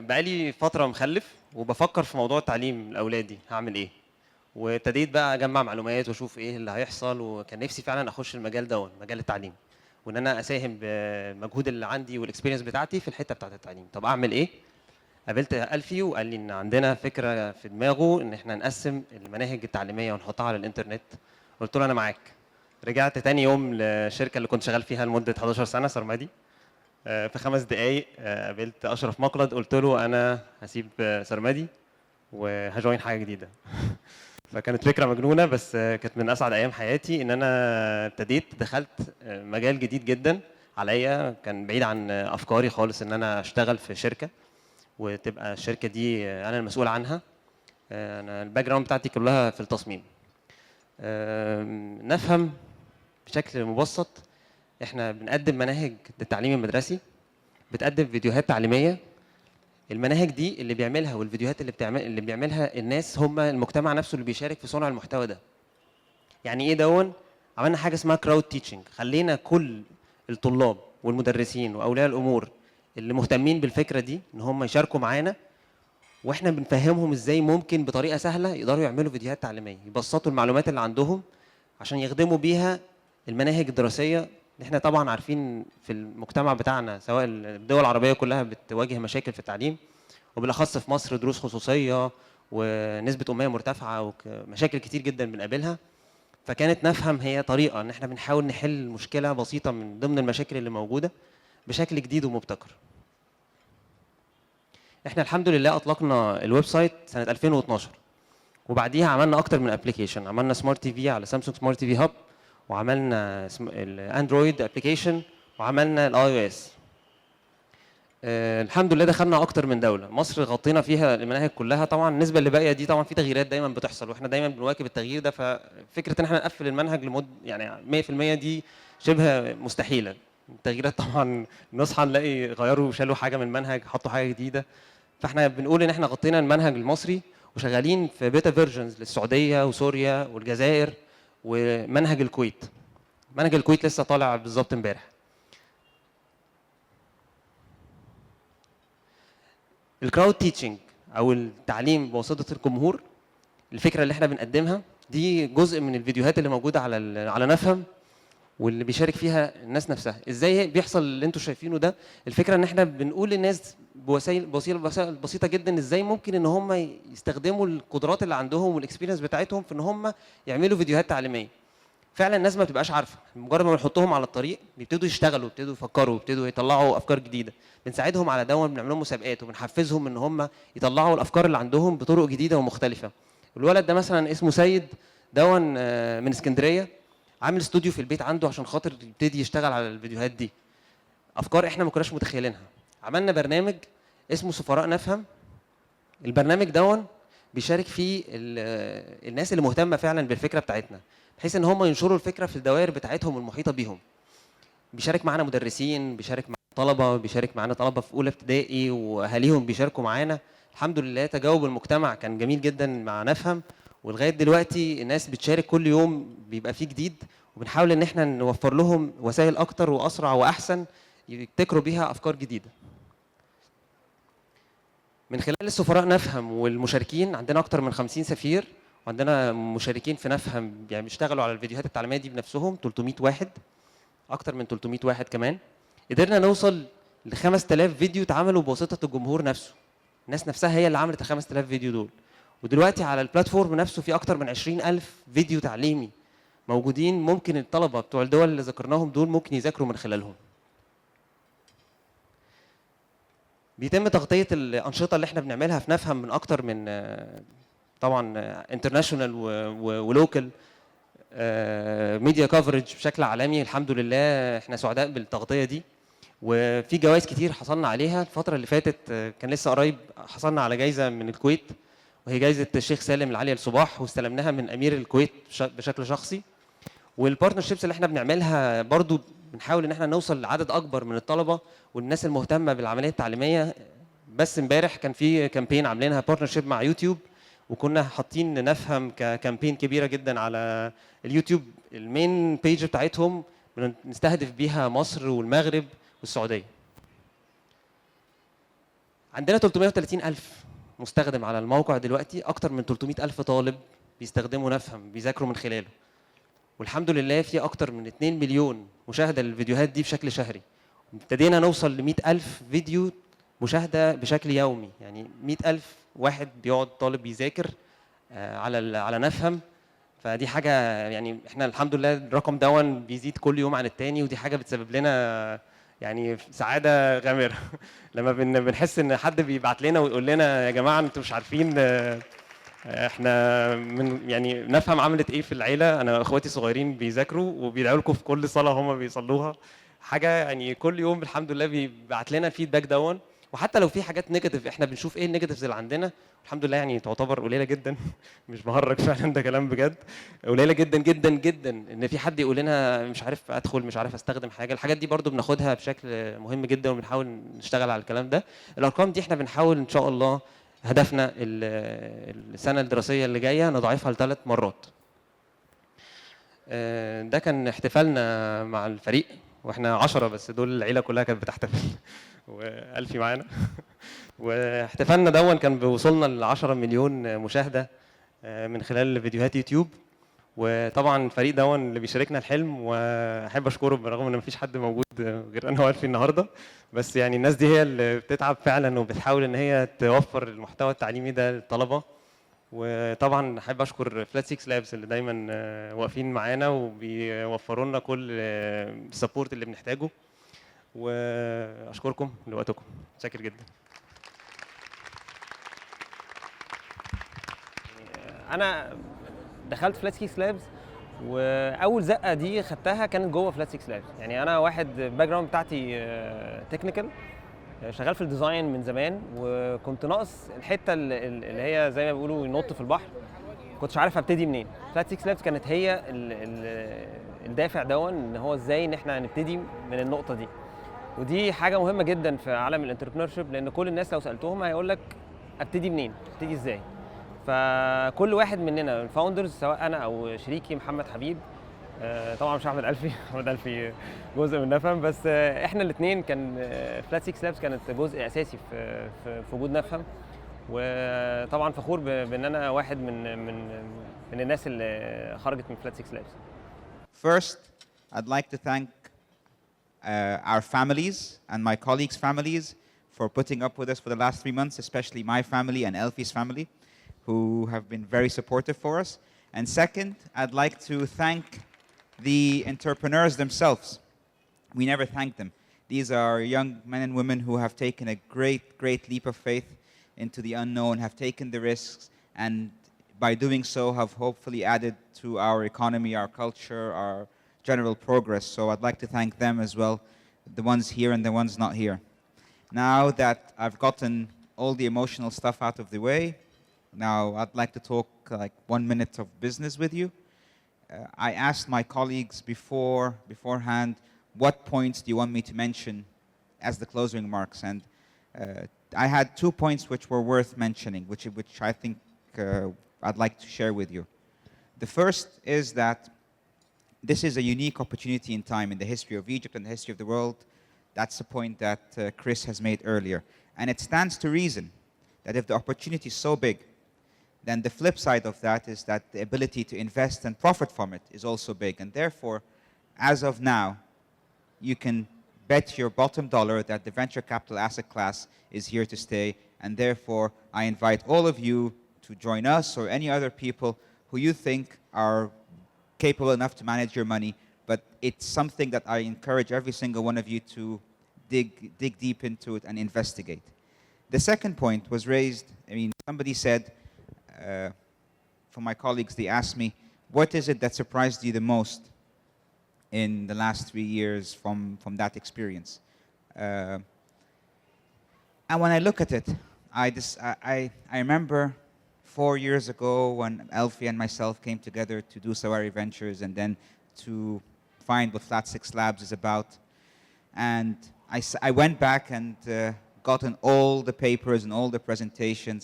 N: بقالي فتره مخلف وبفكر في موضوع التعليم لاولادي هعمل ايه، وابتديت بقى اجمع معلومات واشوف ايه اللي هيحصل، وكان نفسي فعلا اخش المجال دون، مجال التعليم، وان انا اساهم بالمجهود اللي عندي والاكسبيرينس بتاعتي في الحته بتاعت التعليم. طب اعمل ايه؟ قابلت الفي وقال لي ان عندنا فكره في دماغه ان احنا نقسم المناهج التعليميه ونحطها على الانترنت. قلت له انا معاك. رجعت تاني يوم للشركه اللي كنت شغال فيها لمده 11 سنه سرمدي، في 5 دقائق قابلت اشرف مقلد، قلت له انا هسيب سرمدي وهجوين حاجه جديده. فكانت فكره مجنونه بس كانت من اسعد ايام حياتي ان انا ابتديت دخلت مجال جديد جدا عليا، كان بعيد عن افكاري خالص ان انا اشتغل في شركه وتبقى الشركه دي انا المسؤول عنها. انا الباك جراوند بتاعتي كلها في التصميم. نفهم بشكل مبسط، احنا بنقدم مناهج للتعليم المدرسي، بتقدم فيديوهات تعليميه. المناهج دي اللي بيعملها والفيديوهات اللي بيعملها الناس هم المجتمع نفسه اللي بيشارك في صنع المحتوى ده. يعني ايه دون؟ عملنا حاجه اسمها كراود تيتشنج، خلينا كل الطلاب والمدرسين واولياء الامور اللي مهتمين بالفكره دي ان هم يشاركوا معانا، واحنا بنفهمهم ازاي ممكن بطريقه سهله يقدروا يعملوا فيديوهات تعليميه، يبسطوا المعلومات اللي عندهم عشان يخدموا بيها المناهج الدراسيه اللي احنا طبعا عارفين في المجتمع بتاعنا، سواء الدول العربيه كلها بتواجه مشاكل في التعليم، وبالاخص في مصر دروس خصوصيه ونسبه اميه مرتفعه ومشاكل كتير جدا بنقابلها. فكانت نفهم هي طريقه ان احنا بنحاول نحل مشكله بسيطه من ضمن المشاكل اللي موجوده بشكل جديد ومبتكر. احنا الحمد لله اطلقنا الويب سايت سنه 2012، وبعديها عملنا اكتر من ابلكيشن. عملنا سمارت تي في على سامسونج سمارت تي في هاب، وعملنا الاندرويد ابلكيشن، وعملنا الاي او اس. الحمد لله دخلنا اكتر من دوله. مصر غطينا فيها المناهج كلها. طبعا النسبه اللي باقيه دي طبعا في تغييرات دايما بتحصل، واحنا دايما بنواكب التغيير ده، ففكره ان احنا نقفل المنهج لمده يعني 100% دي شبه مستحيله. التغييرات طبعا نصحى نلاقي غيروا وشالوا حاجه من المنهج، حطوا حاجه جديده. فاحنا بنقول ان احنا غطينا المنهج المصري، وشغالين في بيتا فيرجنز للسعوديه وسوريا والجزائر ومنهج الكويت. منهج الكويت لسه طالع بالظبط امبارح. الكراود تيتشنج او التعليم بواسطه الجمهور، الفكره اللي احنا بنقدمها دي جزء من الفيديوهات اللي موجوده على نفهم، واللي بيشارك فيها الناس نفسها. ازاي بيحصل اللي انتم شايفينه ده؟ الفكره ان احنا بنقول للناس بوسائل بسيطه جدا ازاي ممكن ان هم يستخدموا القدرات اللي عندهم والاكسبيرينس بتاعتهم في ان هم يعملوا فيديوهات تعليميه. فعلا الناس ما بتبقاش عارفه، مجرد ما بنحطهم على الطريق بيبتدوا يشتغلوا، بيبتدوا يفكروا، بيبتدوا يطلعوا افكار جديده. بنساعدهم على ده، بنعمل لهم مسابقات وبنحفزهم ان هم يطلعوا الافكار اللي عندهم بطرق جديده ومختلفه. الولد ده مثلا اسمه سيد دون، من اسكندريه، عامل استوديو في البيت عنده عشان خاطر يبتدي يشتغل على الفيديوهات دي. افكار احنا ما كناش متخيلينها. عملنا برنامج اسمه سفراء نفهم. البرنامج دون بيشارك فيه الناس اللي مهتمه فعلا بالفكره بتاعتنا، بحيث ان هم ينشروا الفكره في الدوائر بتاعتهم المحيطه بيهم. بيشارك معانا مدرسين، بيشارك معانا طلبه، بيشارك معانا طلبه في اولى ابتدائي واهاليهم بيشاركوا معانا. الحمد لله تجاوب المجتمع كان جميل جدا مع نفهم، ولغايه دلوقتي الناس بتشارك كل يوم، بيبقى فيه جديد، وبنحاول ان احنا نوفر لهم وسائل اكتر واسرع واحسن يبتكروا بيها افكار جديده. من خلال السفراء نفهم والمشاركين، عندنا اكتر من 50 سفير، وعندنا مشاركين في نفهم يعني بيشتغلوا على الفيديوهات التعليميه دي بنفسهم 300 واحد، اكتر من 300 واحد كمان. قدرنا نوصل ل 5000 فيديو اتعملوا بواسطه الجمهور نفسه. الناس نفسها هي اللي عملت ال 5000 فيديو دول. ودلوقتي على البلاتفورم نفسه في اكتر من 20000 فيديو تعليمي موجودين، ممكن الطلبه بتوع الدول اللي ذكرناهم دول ممكن يذاكروا من خلالهم. بيتم تغطيه الانشطه اللي احنا بنعملها في نفهم من اكتر من طبعا انترناشونال ولوكال ميديا كفرج بشكل عالمي. الحمد لله احنا سعداء بالتغطيه دي، وفي جوائز كتير حصلنا عليها. الفتره اللي فاتت كان لسه قريب حصلنا على جائزه من الكويت، وهي جائزه الشيخ سالم العاليه للصباح، واستلمناها من امير الكويت بشكل شخصي. والبارتنرشيبس اللي احنا بنعملها برضو بنحاول ان احنا نوصل لعدد اكبر من الطلبه والناس المهتمه بالعمليه التعليميه. بس امبارح كان في كامبين عاملينها بارتنرشيب مع يوتيوب، وكنا حاطين نفهم ككامبين كبيره جدا على اليوتيوب. المين بيج بتاعتهم بنستهدف بيها مصر والمغرب والسعوديه. عندنا 330 ألف مستخدم على الموقع دلوقتي، أكتر من 300 ألف طالب بيستخدموا نفهم بيذاكروا من خلاله، والحمد لله في أكتر من 2 مليون مشاهدة للفيديوهات دي بشكل شهري. ابتدينا نوصل ل 100 ألف فيديو مشاهدة بشكل يومي، يعني 100 ألف واحد بيقعد طالب بيذاكر على نفهم. فدي حاجة يعني احنا الحمد لله الرقم دون بيزيد كل يوم عن التاني، ودي حاجة بتسبب لنا يعني سعادة غامرة لما بنحس ان حد بيبعت لنا ويقول لنا يا جماعة انتوا مش عارفين احنا من يعني نفهم عملت ايه في العيلة. انا اخواتي صغيرين بيذاكروا وبيدعوا لكم في كل صلاة هم بيصلوها. حاجة يعني كل يوم الحمد لله بيبعت لنا الفيدباك دون. وحتى لو في حاجات نيجاتيف احنا بنشوف ايه النيجاتيفز اللي عندنا، الحمد لله يعني تعتبر قليله جدا مش بهرج فعلا ده كلام بجد. قليله جدا جدا جدا ان في حد يقول لنا مش عارف ادخل مش عارف استخدم حاجه. الحاجات دي برضو بناخدها بشكل مهم جدا وبنحاول نشتغل على الكلام ده. الارقام دي احنا بنحاول ان شاء الله هدفنا السنه الدراسيه اللي جايه نضاعفها ل3 مرات. ده كان احتفالنا مع الفريق واحنا 10 بس، دول العيله كلها كانت بتحتفل والفي معانا واحتفالنا دون كان بوصلنا ل 10 مليون مشاهده من خلال فيديوهات يوتيوب. وطبعا الفريق دون اللي بيشاركنا الحلم، واحب اشكره برغم ان مفيش حد موجود غير انا والفي النهارده، بس يعني الناس دي هي اللي بتتعب فعلا وبتحاول ان هي توفر المحتوى التعليمي ده للطلبه. وطبعا احب اشكر فلات 6 لابس اللي دايما واقفين معانا وبيوفروا لنا كل السبورت اللي بنحتاجه. واشكركم لوقتكم، شاكر جدا.
O: انا دخلت فلات 6 لابس، واول زقه دي خدتها كانت جوه فلات 6 لابس. يعني انا واحد باك جراوند بتاعتي تكنيكال، شغال في الديزاين من زمان، وكنت ناقص الحته اللي هي زي ما بيقولوا ينط في البحر، كنتش عارف ابتدي منين. فلات 6 لابس كانت هي الدافع دون ان هو ازاي ان احنا نبتدي من النقطه دي. ودي حاجه مهمه جدا في عالم الانتربرنور شيب، لان كل الناس لو سالتهم هيقول لك ابتدي منين، ابتدي ازاي. فكل واحد مننا الفاوندرز سواء انا او شريكي محمد حبيب، طبعا مش احمد الفي احمد الفي جزء من نفهم، بس احنا الاثنين كان فلات 6 لابس كانت جزء اساسي في وجود نفهم. وطبعا فخور بان انا واحد من الناس اللي خرجت من فلات 6 لابس.
P: First, I'd like to thank our families and my colleagues' families for putting up with us for the last 3 months, especially my family and Elfie's family, who have been very supportive for us. And second, I'd like to thank the entrepreneurs themselves. We never thank them. These are young men and women who have taken a great, great leap of faith into the unknown, have taken the risks, and by doing so have hopefully added to our economy, our culture, our general progress. So I'd like to thank them as well, the ones here and the ones not here. Now that I've gotten all the emotional stuff out of the way, now I'd like to talk like 1 minute of business with you. I asked my colleagues beforehand, what points do you want me to mention as the closing remarks? And I had 2 points which were worth mentioning, which I think I'd like to share with you. The first is that this is a unique opportunity in time in the history of Egypt and the history of the world. That's the point that Chris has made earlier. And it stands to reason that if the opportunity is so big, then the flip side of that is that the ability to invest and profit from it is also big. And therefore, as of now, you can bet your bottom dollar that the venture capital asset class is here to stay. And therefore, I invite all of you to join us or any other people who you think are capable enough to manage your money. But it's something that I encourage every single one of you to dig deep into it and investigate. The second point was raised, I mean, somebody said, from my colleagues, they asked me, what is it that surprised you the most in the last 3 years from that experience? And when I look at it, I remember 4 years ago when Elfie and myself came together to do Sawari Ventures and then to find what Flat6 Labs is about. And I went back and gotten all the papers and all the presentations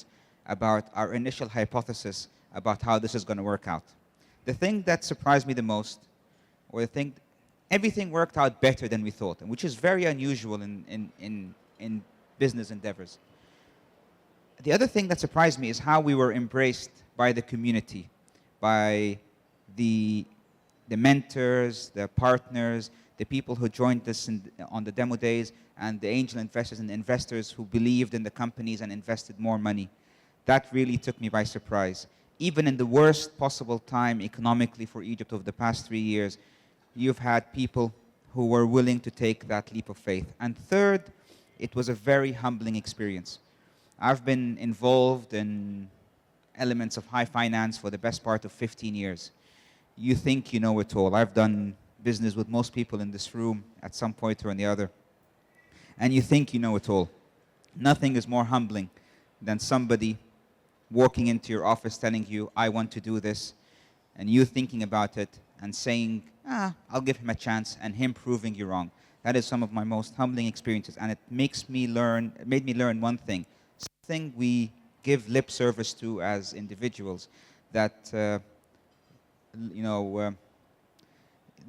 P: about our initial hypothesis about how this is going to work out. The thing that surprised me the most, or the thing, everything worked out better than we thought, and which is very unusual in business endeavors. The other thing that surprised me is how we were embraced by the community, by the mentors, the partners, the people who joined us on the demo days, and the angel investors and investors who believed in the companies and invested more money. That really took me by surprise. Even in the worst possible time economically for Egypt over the past 3 years, you've had people who were willing to take that leap of faith. And third, it was a very humbling experience. I've been involved in elements of high finance for the best part of 15 years. You think you know it all. I've done business with most people in this room at some point or another. And you think you know it all. Nothing is more humbling than somebody walking into your office telling you, I want to do this, and you thinking about it and saying, I'll give him a chance, and him proving you wrong. That is some of my most humbling experiences, and it made me learn one thing, something we give lip service to as individuals, that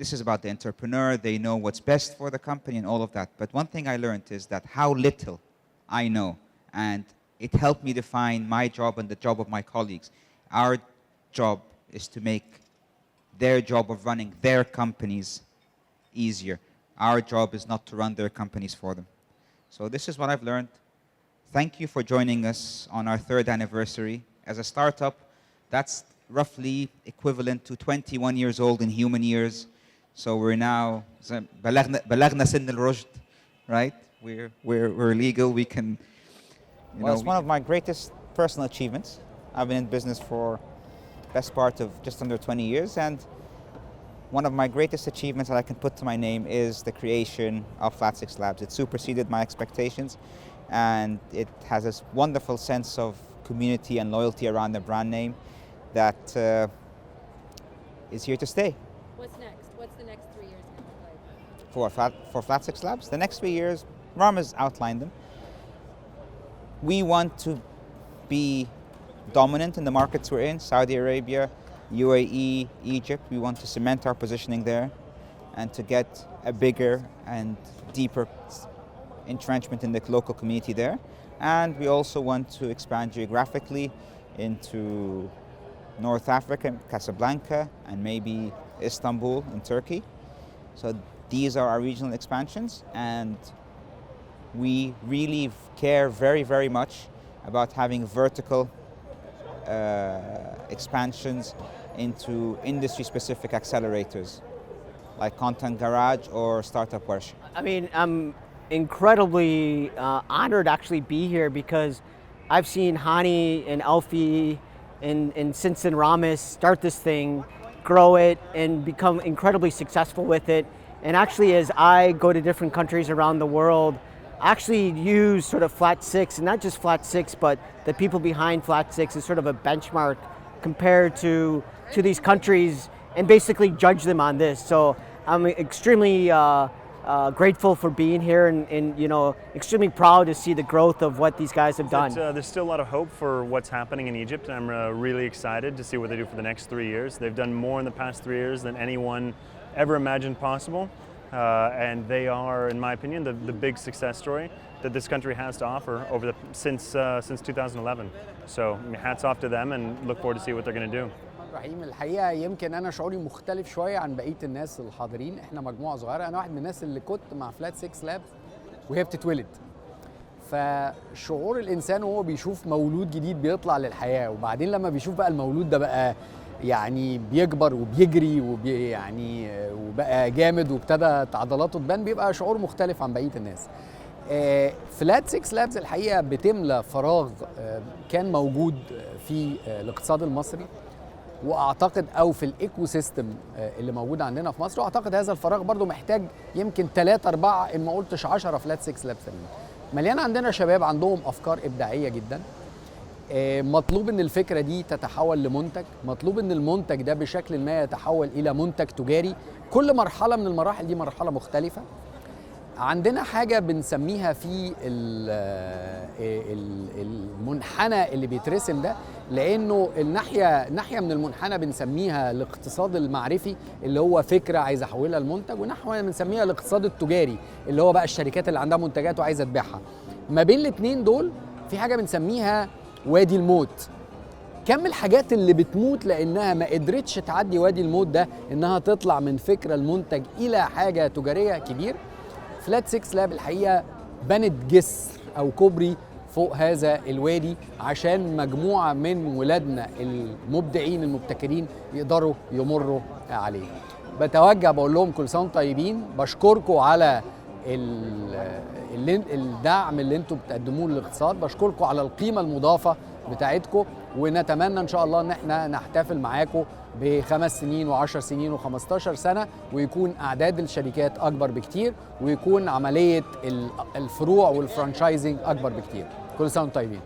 P: this is about the entrepreneur, they know what's best for the company and all of that. But one thing I learned is that how little I know, and it helped me define my job and the job of my colleagues. Our job is to make their job of running their companies easier. Our job is not to run their companies for them. So this is what I've learned. Thank you for joining us on our 3rd anniversary. As a startup, that's roughly equivalent to 21 years old in human years. So we're now بلغنا سن الرشد, right? We're legal. We can. Well, it's one of my greatest personal achievements. I've been in business for the best part of just under 20 years, and one of my greatest achievements that I can put to my name is the creation of Flat6 Labs. It superseded my expectations, and it has this wonderful sense of community and loyalty around the brand name that is here to stay.
Q: What's next? What's the next 3 years going to look like?
P: For Flat6 Labs, the next 3 years, Ram has outlined them. We want to be dominant in the markets we're in, Saudi Arabia, UAE, Egypt. We want to cement our positioning there and to get a bigger and deeper entrenchment in the local community there. And we also want to expand geographically into North Africa, Casablanca, and maybe Istanbul in Turkey. So these are our regional expansions, and we really care very, very much about having vertical expansions into industry-specific accelerators, like Content Garage or Startup Warsha.
R: I mean, I'm incredibly honored to actually be here because I've seen Hani and Alfie and Sinsen Ramis start this thing, grow it, and become incredibly successful with it. And actually, as I go to different countries around the world, I actually use sort of Flat6, and not just Flat6, but the people behind Flat6 as sort of a benchmark compared to these countries, and basically judge them on this. So I'm extremely grateful for being here, and extremely proud to see the growth of what these guys have done.
S: There's still a lot of hope for what's happening in Egypt. I'm really excited to see what they do for the next 3 years. They've done more in the past 3 years than anyone ever imagined possible. And they are, in my opinion, the big success story that this country has to offer since 2011. So hats off to them, and look forward to see what they're going to do.
T: رحيم الحقيقه يمكن انا شعوري مختلف شويه عن بقيه الناس الحاضرين. احنا مجموعه صغيره، انا واحد من الناس اللي كنت مع Flat6 Labs وهي بتتولد. فشعور الانسان وهو بيشوف مولود جديد بيطلع للحياه، وبعدين لما بيشوف بقى المولود ده بقى يعني بيكبر وبيجري وبقى جامد وابتدت عضلاته تبان، بيبقى شعور مختلف عن بقيه الناس. Flat6 Labs الحقيقه بتملى فراغ كان موجود في الاقتصاد المصري، واعتقد او في الايكو سيستم اللي موجود عندنا في مصر، واعتقد هذا الفراغ برضو محتاج يمكن 3 4 ان ما قلتش 10 Flat6 Labs. مليان عندنا شباب عندهم افكار ابداعيه جدا، مطلوب ان الفكره دي تتحول لمنتج، مطلوب ان المنتج ده بشكل ما يتحول الى منتج تجاري. كل مرحله من المراحل دي مرحله مختلفه. عندنا حاجه بنسميها في المنحنى اللي بيترسم ده، لانه ناحيه من المنحنى بنسميها الاقتصاد المعرفي اللي هو فكره عايز احولها لمنتج، ونحو بنسميها الاقتصاد التجاري اللي هو بقى الشركات اللي عندها منتجات وعايزه تبيعها. ما بين الاثنين دول في حاجه بنسميها وادي الموت. كم الحاجات اللي بتموت لانها ما قدرتش تعدي وادي الموت ده، انها تطلع من فكره المنتج الى حاجه تجاريه كبير. فلات 6 لاب الحقيقه بنت جسر او كوبري فوق هذا الوادي عشان مجموعه من ولادنا المبدعين المبتكرين يقدروا يمروا عليه. بتوجه بقول لهم كل سنه وانتم طيبين، بشكركم على الدعم اللي انتم بتقدموه للاقتصاد، بشكركم على القيمه المضافه بتاعتكم، ونتمنى ان شاء الله ان احنا نحتفل معاكم ب5 سنين و10 سنين و15 سنه، ويكون اعداد الشركات اكبر بكتير، ويكون عمليه الفروع والفرانشايزنج اكبر بكتير. كل سنه وانتم طيبين.